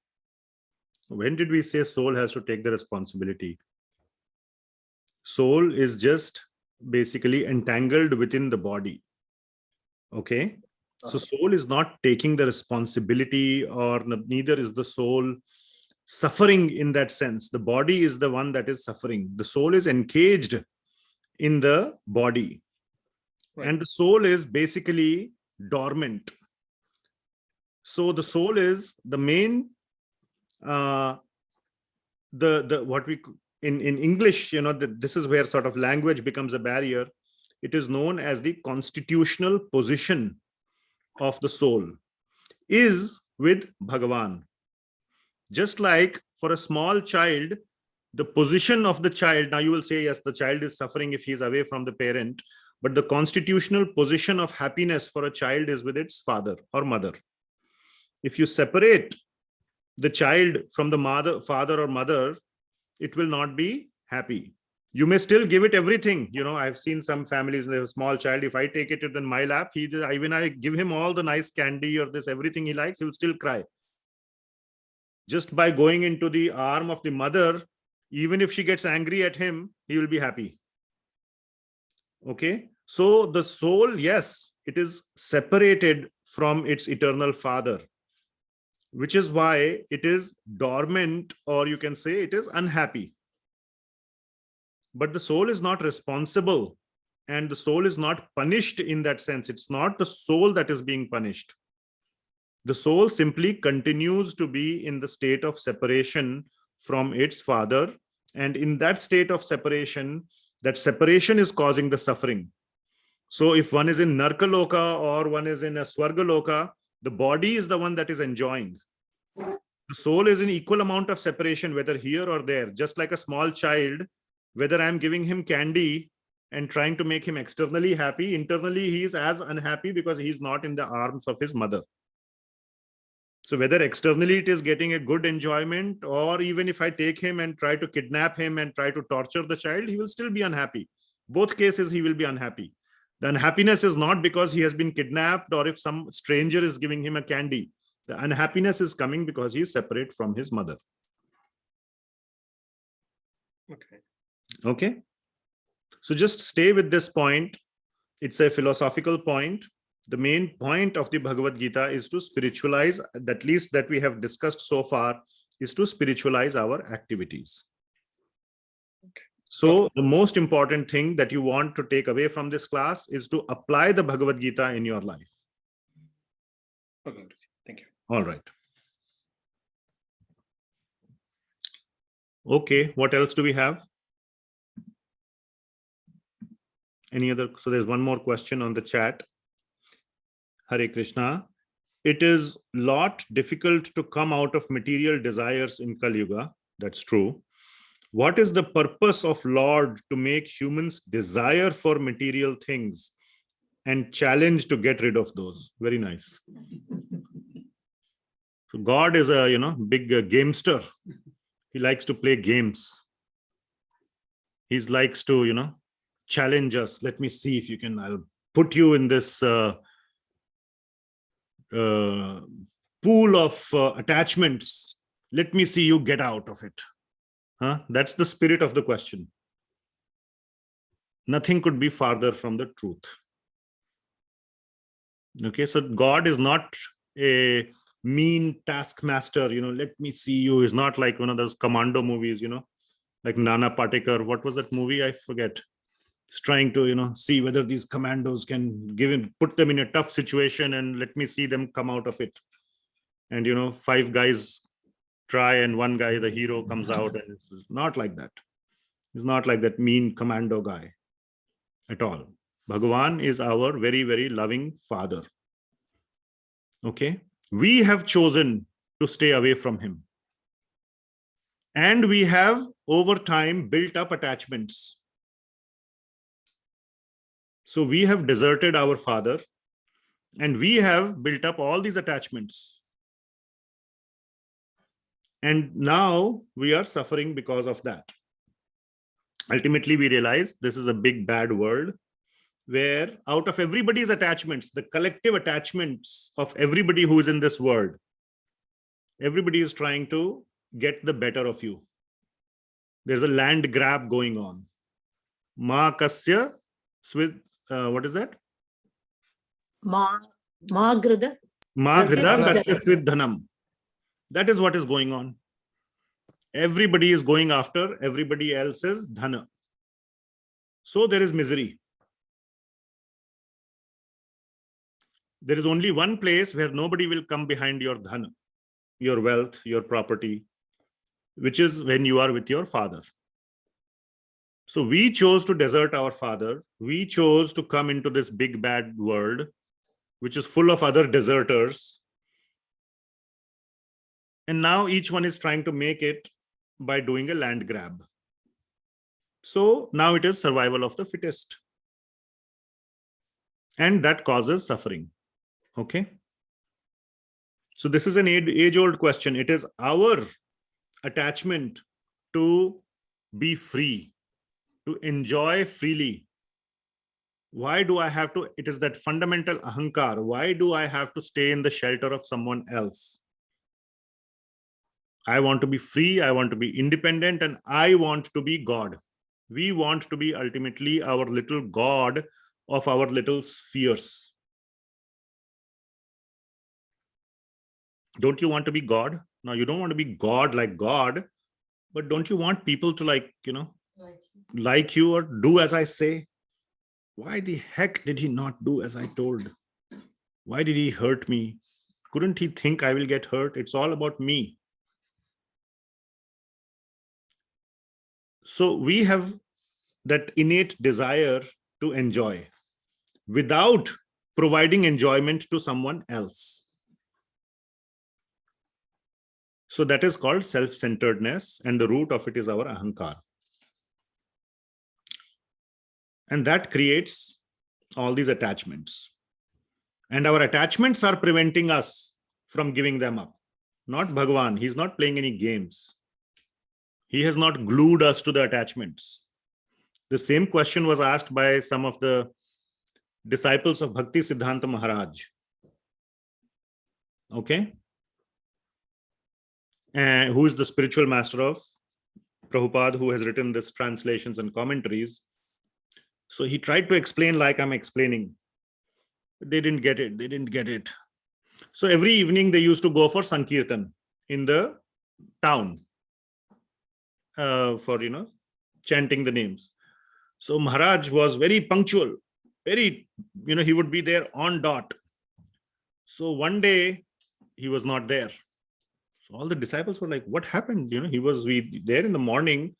When did we say soul has to take the responsibility? Soul is just basically entangled within the body. Okay. So soul is not taking the responsibility, or neither is the soul suffering in that sense. The body is the one that is suffering. The soul is engaged in the body. Right. And the soul is basically dormant. So the soul is the main the what we in English, this is where sort of language becomes a barrier. It is known as the constitutional position of the soul is with Bhagavan. Just like for a small child, the position of the child, now you will say, yes, the child is suffering if he is away from the parent, but the constitutional position of happiness for a child is with its father or mother. If you separate the child from the father or mother, it will not be happy. You may still give it everything. I've seen some families with a small child. If I take it in my lap, when I give him all the nice candy or this, everything he likes, he will still cry. Just by going into the arm of the mother, even if she gets angry at him, he will be happy. Okay. So the soul, yes, it is separated from its eternal father, which is why it is dormant, or you can say it is unhappy. But the soul is not responsible, and the soul is not punished in that sense. It's not the soul that is being punished. The soul simply continues to be in the state of separation from its father. And in that state of separation, that separation is causing the suffering. So if one is in narkaloka or one is in a svarga loka, the body is the one that is enjoying. The soul is in equal amount of separation, whether here or there. Just like a small child, whether I'm giving him candy and trying to make him externally happy, internally he is as unhappy because he's not in the arms of his mother. So whether externally it is getting a good enjoyment, or even if I take him and try to kidnap him and try to torture the child, he will still be unhappy. Both cases, he will be unhappy. The unhappiness is not because he has been kidnapped or if some stranger is giving him a candy. The unhappiness is coming because he is separate from his mother. Okay. Okay. So just stay with this point. It's a philosophical point. The main point of the Bhagavad Gita is to spiritualize, at least that we have discussed so far, is to spiritualize our activities. So the most important thing that you want to take away from this class is to apply the Bhagavad Gita in your life. Okay. Thank you. All right. Okay, what else do we have? Any other? So there's one more question on the chat. Hare Krishna. It is lot difficult to come out of material desires in Kali Yuga. That's true. What is the purpose of Lord to make humans desire for material things and challenge to get rid of those? Very nice. So God is a big gamester. He likes to play games. He likes to challenge us. Let me see if you can. I'll put you in this pool of attachments. Let me see you get out of it. That's the spirit of the question. Nothing could be farther from the truth. Okay, so God is not a mean taskmaster. Let me see you. Is not like one of those commando movies. Like Nana Patekar. What was that movie? I forget. He's trying to see whether these commandos can put them in a tough situation and let me see them come out of it. And 5 guys try and one guy, the hero, comes out, and it's not like that. He's not like that mean commando guy at all. Bhagavan is our very, very loving father. Okay, we have chosen to stay away from him, and we have over time built up attachments. So we have deserted our father and we have built up all these attachments. And now we are suffering because of that. Ultimately, we realize this is a big bad world where out of everybody's attachments, the collective attachments of everybody who is in this world, everybody is trying to get the better of you. There's a land grab going on. Ma kasya swid. What is that? Magrida. Magrida kasya swid dhanam. That is what is going on. Everybody is going after everybody else's dhana. So there is misery. There is only one place where nobody will come behind your dhana, your wealth, your property, which is when you are with your father. So we chose to desert our father. We chose to come into this big bad world, which is full of other deserters. And now each one is trying to make it by doing a land grab. So now it is survival of the fittest. And that causes suffering. Okay. So this is an age-old question. It is our attachment to be free, to enjoy freely. Why do I have to? It is that fundamental ahankar. Why do I have to stay in the shelter of someone else? I want to be free. I want to be independent, and I want to be God. We want to be ultimately our little God of our little spheres. Don't you want to be God? Now, you don't want to be God like God, but don't you want people to like you or do as I say? Why the heck did he not do as I told? Why did he hurt me? Couldn't he think I will get hurt? It's all about me. So we have that innate desire to enjoy without providing enjoyment to someone else. So that is called self-centeredness, and the root of it is our ahankar. And that creates all these attachments. And our attachments are preventing us from giving them up. Not Bhagavan. He's not playing any games. He has not glued us to the attachments. The same question was asked by some of the disciples of Bhakti Siddhanta Maharaj. Okay? And who is the spiritual master of Prabhupada, who has written this translations and commentaries. So he tried to explain like I'm explaining. They didn't get it. They didn't get it. So every evening they used to go for Sankirtan in the town for, chanting the names. So Maharaj was very punctual, very, he would be there on dot. So one day he was not there. So all the disciples were like, what happened? He was there in the morning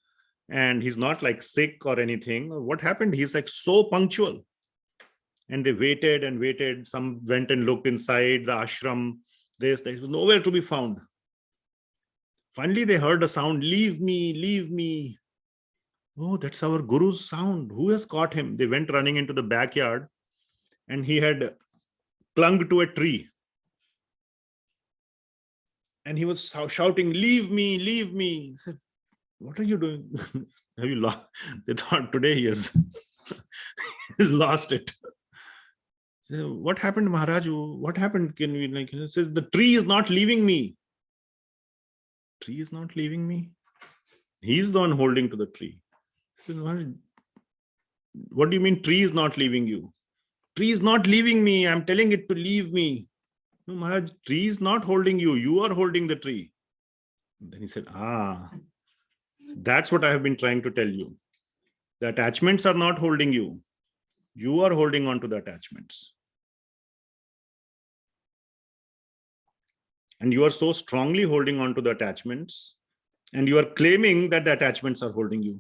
and he's not like sick or anything. What happened? He's like so punctual. And they waited and waited. Some went and looked inside the ashram. There was nowhere to be found. Finally, they heard a sound, leave me, leave me. Oh, that's our guru's sound. Who has caught him? They went running into the backyard and he had clung to a tree. And he was shouting, leave me, leave me. He said, what are you doing? Have you lost? They thought today he has he's lost it. What happened, Maharaj? What happened? Can we He says, the tree is not leaving me. Tree is not leaving me. He's the one holding to the tree. Says, what do you mean tree is not leaving you? Tree is not leaving me. I'm telling it to leave me. No, Maharaj, tree is not holding you. You are holding the tree. And then he said, that's what I have been trying to tell you. The attachments are not holding you. You are holding on to the attachments. And you are so strongly holding on to the attachments, and you are claiming that the attachments are holding you.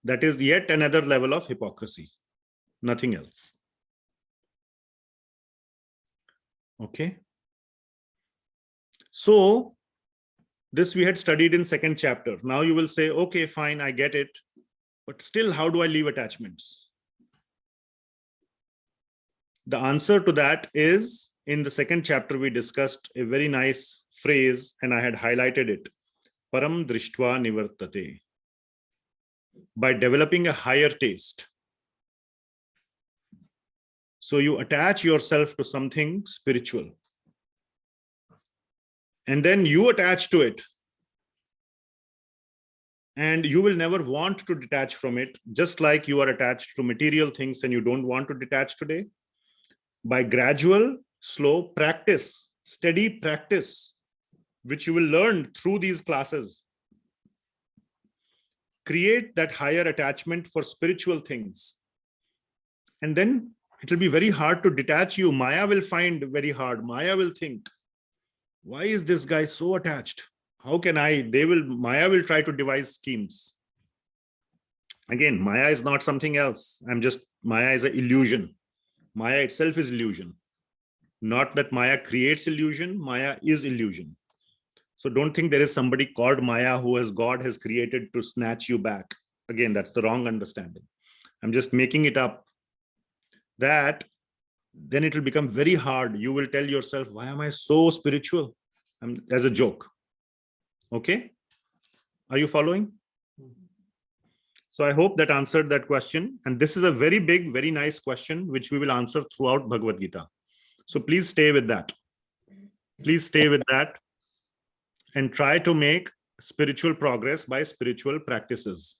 That is yet another level of hypocrisy. Nothing else. Okay. So this we had studied in second chapter. Now you will say, okay, fine, I get it. But still, how do I leave attachments? The answer to that is, in the second chapter, we discussed a very nice phrase, and I had highlighted it. Param drishtva nivartate. By developing a higher taste. So you attach yourself to something spiritual. And then you attach to it. And you will never want to detach from it, just like you are attached to material things and you don't want to detach today. By gradual, slow practice, steady practice, which you will learn through these classes, create that higher attachment for spiritual things. And then it will be very hard to detach you. Maya will find very hard. Maya will think, why is this guy so attached? How can Maya will try to devise schemes. Again, Maya is not something else. Maya is an illusion. Maya itself is illusion. Not that Maya creates illusion. Maya is illusion. So don't think there is somebody called Maya who God has created to snatch you back. Again, that's the wrong understanding. I'm just making it up. That then it will become very hard. You will tell yourself, why am I so spiritual? As a joke. Okay. Are you following? So I hope that answered that question. And this is a very big, very nice question, which we will answer throughout Bhagavad Gita. So please stay with that. Please stay with that and try to make spiritual progress by spiritual practices.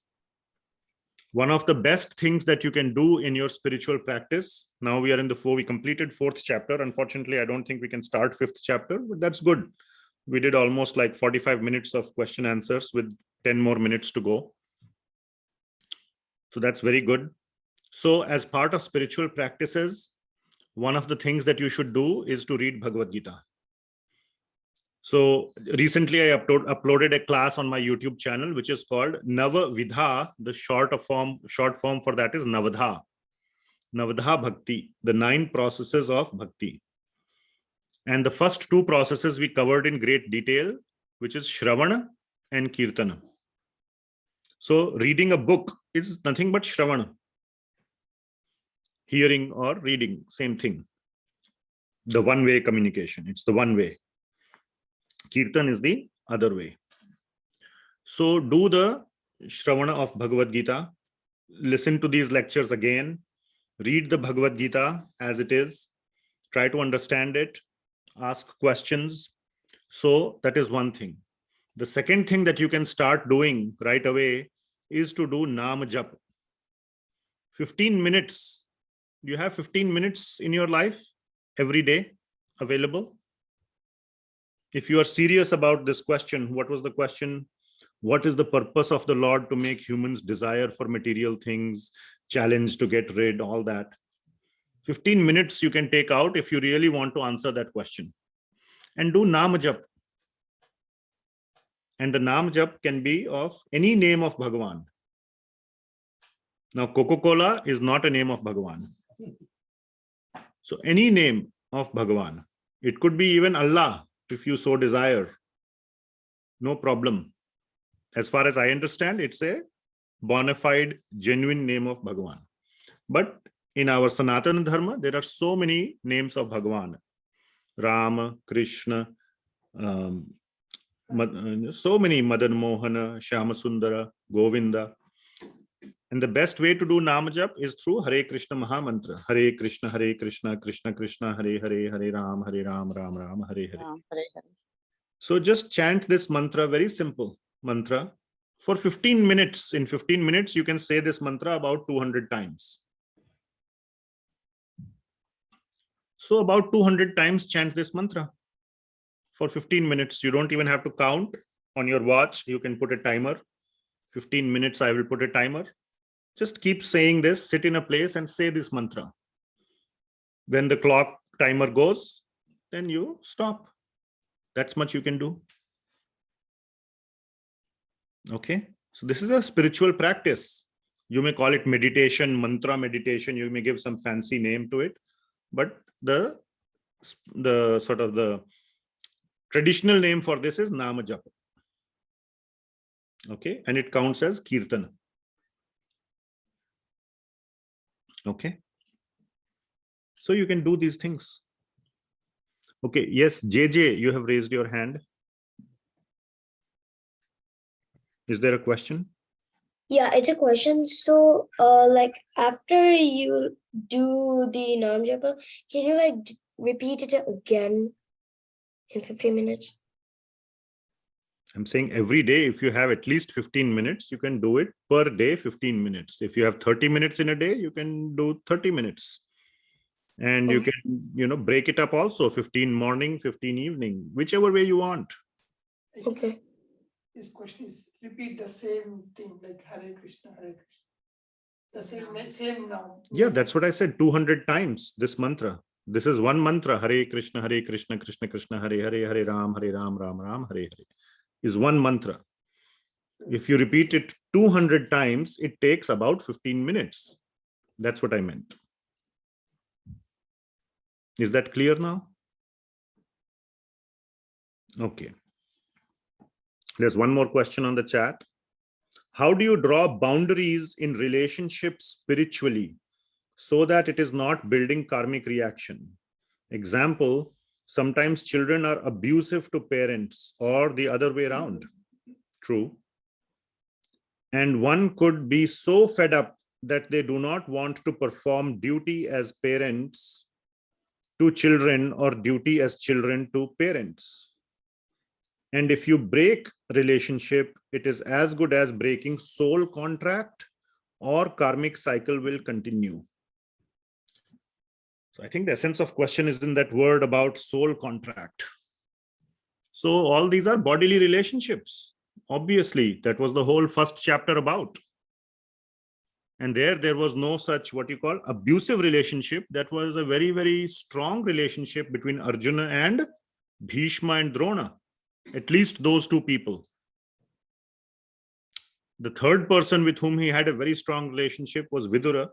One of the best things that you can do in your spiritual practice, now we are in we completed 4th chapter. Unfortunately, I don't think we can start 5th chapter, but that's good. We did almost like 45 minutes of question answers with 10 more minutes to go. So that's very good. So as part of spiritual practices, one of the things that you should do is to read Bhagavad Gita. So recently I uploaded a class on my YouTube channel, which is called Nava Vidha. The short form for that is Navadha. Navadha Bhakti, the 9 processes of Bhakti. And the first 2 processes we covered in great detail, which is Shravana and Kirtana. So reading a book is nothing but Shravana. Hearing or reading, same thing. The one-way communication, it's the one way. Kirtan is the other way. So do the Shravana of Bhagavad Gita. Listen to these lectures again. Read the Bhagavad Gita as it is. Try to understand it. Ask questions. So that is one thing. The second thing that you can start doing right away is to do naam japa. 15 minutes. You have 15 minutes in your life every day available. If you are serious about this question, what was the question? What is the purpose of the Lord to make humans desire for material things, challenge to get rid, all that? 15 minutes you can take out if you really want to answer that question. And do naam jap. And the naam jap can be of any name of Bhagavan. Now, Coca-Cola is not a name of Bhagavan. So any name of Bhagavan. It could be even Allah, if you so desire. No problem. As far as I understand, it's a bona fide, genuine name of Bhagavan. But in our Sanatana Dharma, there are so many names of Bhagavan. Rama, Krishna, so many, Madan Mohana, Shyamasundara, Govinda. And the best way to do Naam Jap is through Hare Krishna Maha Mantra. Hare Krishna, Krishna Krishna, Hare Hare, Hare Ram, Ram Ram, Hare Hare. So just chant this mantra, very simple mantra, for 15 minutes. In 15 minutes, you can say this mantra about 200 times. So about 200 times chant this mantra for 15 minutes. You don't even have to count on your watch. You can put a timer. 15 minutes, I will put a timer. Just keep saying this, sit in a place and say this mantra. When the clock timer goes, then you stop. That's much you can do. Okay. So this is a spiritual practice. You may call it meditation, mantra meditation. You may give some fancy name to it. But the sort of the traditional name for this is Nama Japa. Okay. And it counts as Kirtana. Okay. So you can do these things. Okay. Yes, JJ, you have raised your hand. Is there a question? Yeah, it's a question. So, like after you do the Naam Japa, can you like repeat it again in 15 minutes? I'm saying every day, if you have at least 15 minutes, you can do it per day, 15 minutes. If you have 30 minutes in a day, you can do 30 minutes. And you can, break it up also, 15 morning, 15 evening, whichever way you want. Okay. This question is repeat the same thing like Hare Krishna, Hare Krishna. The same now. Yeah, that's what I said, 200 times this mantra. This is one mantra, Hare Krishna, Krishna Krishna, Hare Hare, Hare Ram, Ram Ram, Hare Hare. Is one mantra. If you repeat it 200 times, it takes about 15 minutes. That's what I meant. Is that clear now? Okay. There's one more question on the chat. How do you draw boundaries in relationships spiritually so that it is not building karmic reaction? Example, sometimes children are abusive to parents or the other way around. True. And one could be so fed up that they do not want to perform duty as parents to children or duty as children to parents. And if you break relationship, it is as good as breaking soul contract or karmic cycle will continue. So I think the essence of question is in that word about soul contract. So all these are bodily relationships. Obviously, that was the whole first chapter about. And there was no such what you call abusive relationship. That was a very, very strong relationship between Arjuna and Bhishma and Drona, at least those two people. The third person with whom he had a very strong relationship was Vidura,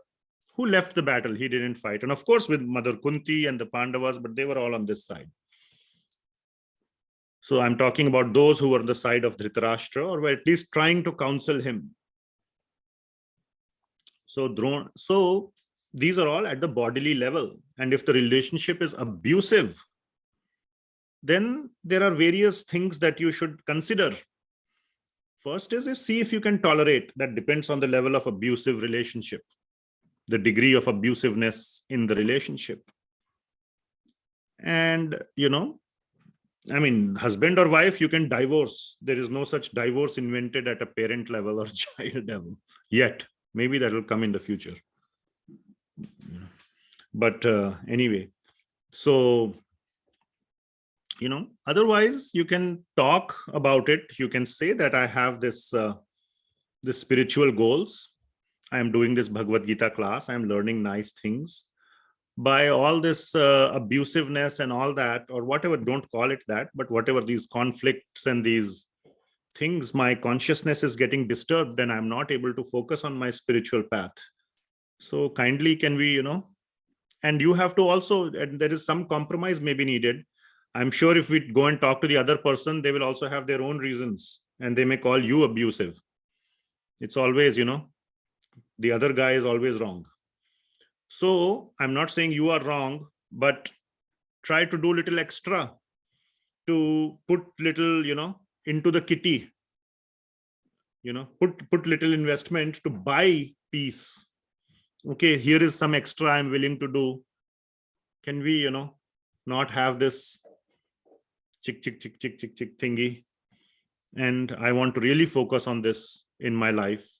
who left the battle. He didn't fight. And of course, with Mother Kunti and the Pandavas, but they were all on this side. So I'm talking about those who were on the side of Dhritarashtra, or were at least trying to counsel him. So these are all at the bodily level. And if the relationship is abusive, then there are various things that you should consider. First is see if you can tolerate. That depends on the level of abusive relationship, the degree of abusiveness in the relationship. And, husband or wife, you can divorce. There is no such divorce invented at a parent level or child level yet. Maybe that will come in the future. But anyway, so, otherwise you can talk about it. You can say that I have this spiritual goals. I am doing this Bhagavad Gita class. I am learning nice things. By all this abusiveness and all that, or whatever, don't call it that, but whatever these conflicts and these things, my consciousness is getting disturbed and I'm not able to focus on my spiritual path. So kindly can we, and you have to also, and there is some compromise may be needed. I'm sure if we go and talk to the other person, they will also have their own reasons and they may call you abusive. It's always, the other guy is always wrong. So I'm not saying you are wrong, but try to do little extra to put little, into the kitty, put little investment to buy peace. Okay, here is some extra I'm willing to do. Can we, not have this chick thingy? And I want to really focus on this in my life.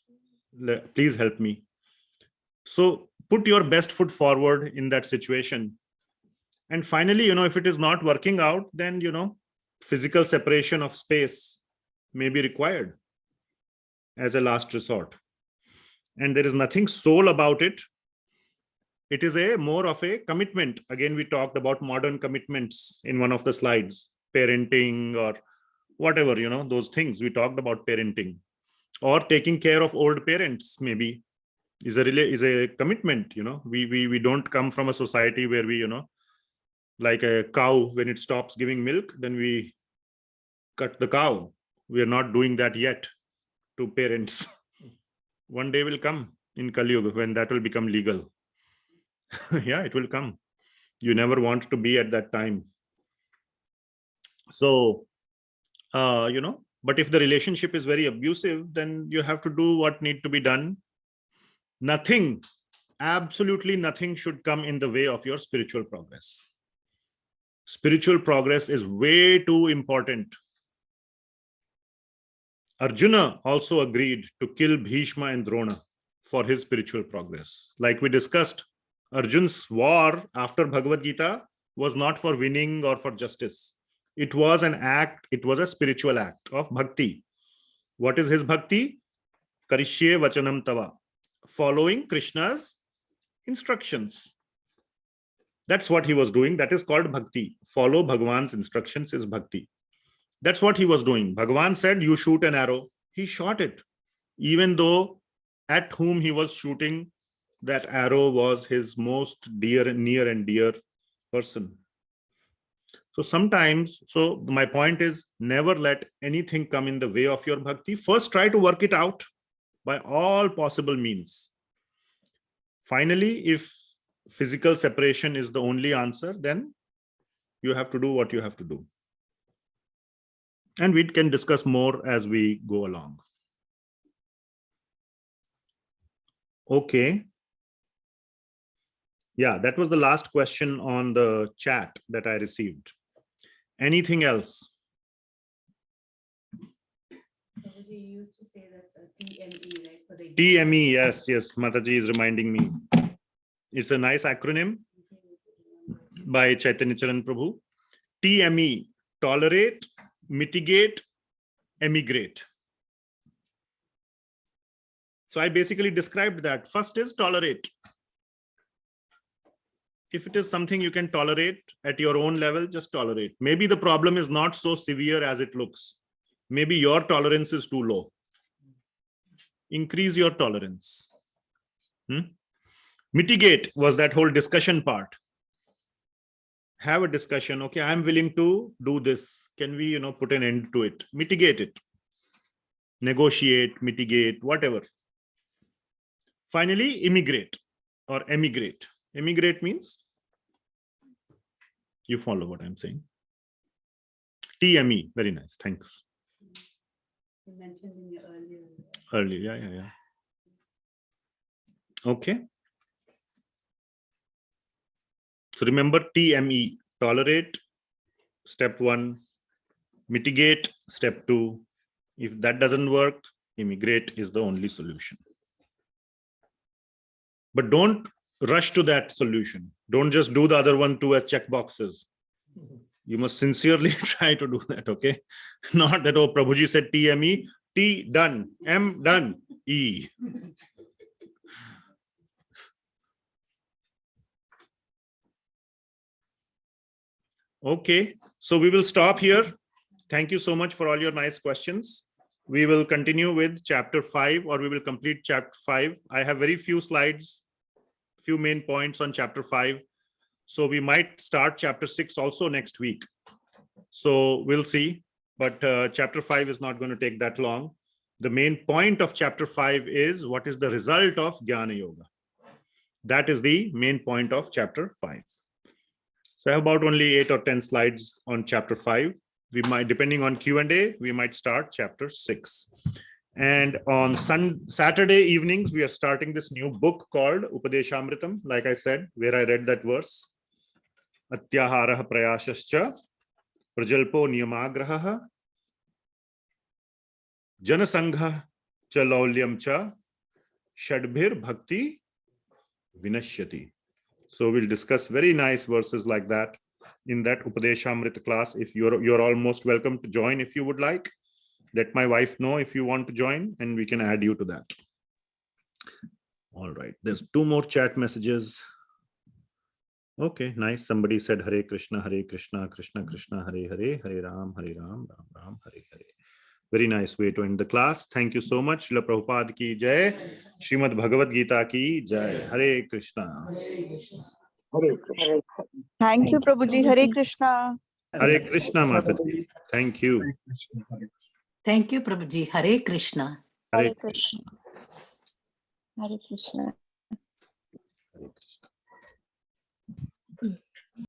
Please help me. So put your best foot forward in that situation. And finally, if it is not working out, then, physical separation of space may be required as a last resort. And there is nothing soul about it. It is more of a commitment. Again, we talked about modern commitments in one of the slides, parenting or whatever, those things. We talked about parenting or taking care of old parents, maybe is a commitment. We don't come from a society where we, like a cow, when it stops giving milk, then we cut the cow. We are not doing that yet to parents. One day will come in Kali Yuga when that will become legal. Yeah, it will come. You never want to be at that time. So, but if the relationship is very abusive, then you have to do what need to be done. Nothing, absolutely nothing should come in the way of your spiritual progress. Spiritual progress is way too important. Arjuna also agreed to kill Bhishma and Drona for his spiritual progress. Like we discussed, Arjun's war after Bhagavad Gita was not for winning or for justice. It was an act, it was a spiritual act of bhakti. What is his bhakti? Karishye vachanam tava. Following Krishna's instructions. That's what he was doing. That is called bhakti. Follow Bhagavan's instructions is bhakti. That's what he was doing. Bhagavan said, you shoot an arrow. He shot it. Even though at whom he was shooting, that arrow was his most near and dear person. So sometimes, my point is, never let anything come in the way of your bhakti. First, try to work it out by all possible means. Finally, if physical separation is the only answer, then you have to do what you have to do. And we can discuss more as we go along. Okay. Yeah, that was the last question on the chat that I received. Anything else? You used to say that TME, right? For the TME, yes, Mataji is reminding me. It's a nice acronym by Chaitanya Charan Prabhu. TME, tolerate, mitigate, emigrate. So I basically described that. First is tolerate. If it is something you can tolerate at your own level, just tolerate. Maybe the problem is not so severe as it looks. Maybe your tolerance is too low. Increase your tolerance. Mitigate was that whole discussion part. Have a discussion. Okay, I'm willing to do this. Can we, put an end to it? Mitigate it. Negotiate, mitigate, whatever. Finally, immigrate or emigrate. Emigrate means, you follow what I'm saying. TME, very nice, thanks. You mentioned in your earlier. Earlier, yeah. Okay. So remember TME, tolerate, step 1, mitigate, step 2. If that doesn't work, immigrate is the only solution. But don't rush to that solution. Don't just do the other one too as check boxes. You must sincerely try to do that, okay? Not that, oh, Prabhuji said TME, T done, M done, E. Okay, so we will stop here. Thank you so much for all your nice questions. We will continue with chapter 5, or we will complete chapter 5. I have very few slides, few main points on chapter 5. So we might start chapter 6 also next week. So we'll see. But chapter 5 is not going to take that long. The main point of chapter 5 is what is the result of Jnana Yoga. That is the main point of chapter 5. So I have about only 8 or 10 slides on chapter 5. We might, depending on Q&A, we might start chapter 6. And on Saturday evenings, we are starting this new book called Upadeshamritam, like I said, where I read that verse. Atyaharaha prayashascha, prajalpo niyamagraha, janasangha cha laulyam cha, shadbhir bhakti vinashyati. So we'll discuss very nice verses like that in that Upadeshamrita class. If you're almost welcome to join if you would like. Let my wife know if you want to join and we can add you to that. All right, there's 2 more chat messages. Okay, nice. Somebody said Hare Krishna, Krishna Krishna, Hare Hare, Hare Ram, Ram Ram, Hare Hare. Very nice way to end the class. Thank you so much. Srila Prabhupada ki jai. Srimad Bhagavad Gita ki jai. Hare Krishna. Thank you, Prabhuji. Hare Krishna. Hare Krishna, Mataji. Thank you. Thank you, Prabhuji. Hare Krishna. Hare Krishna. Hare Krishna. Krishna.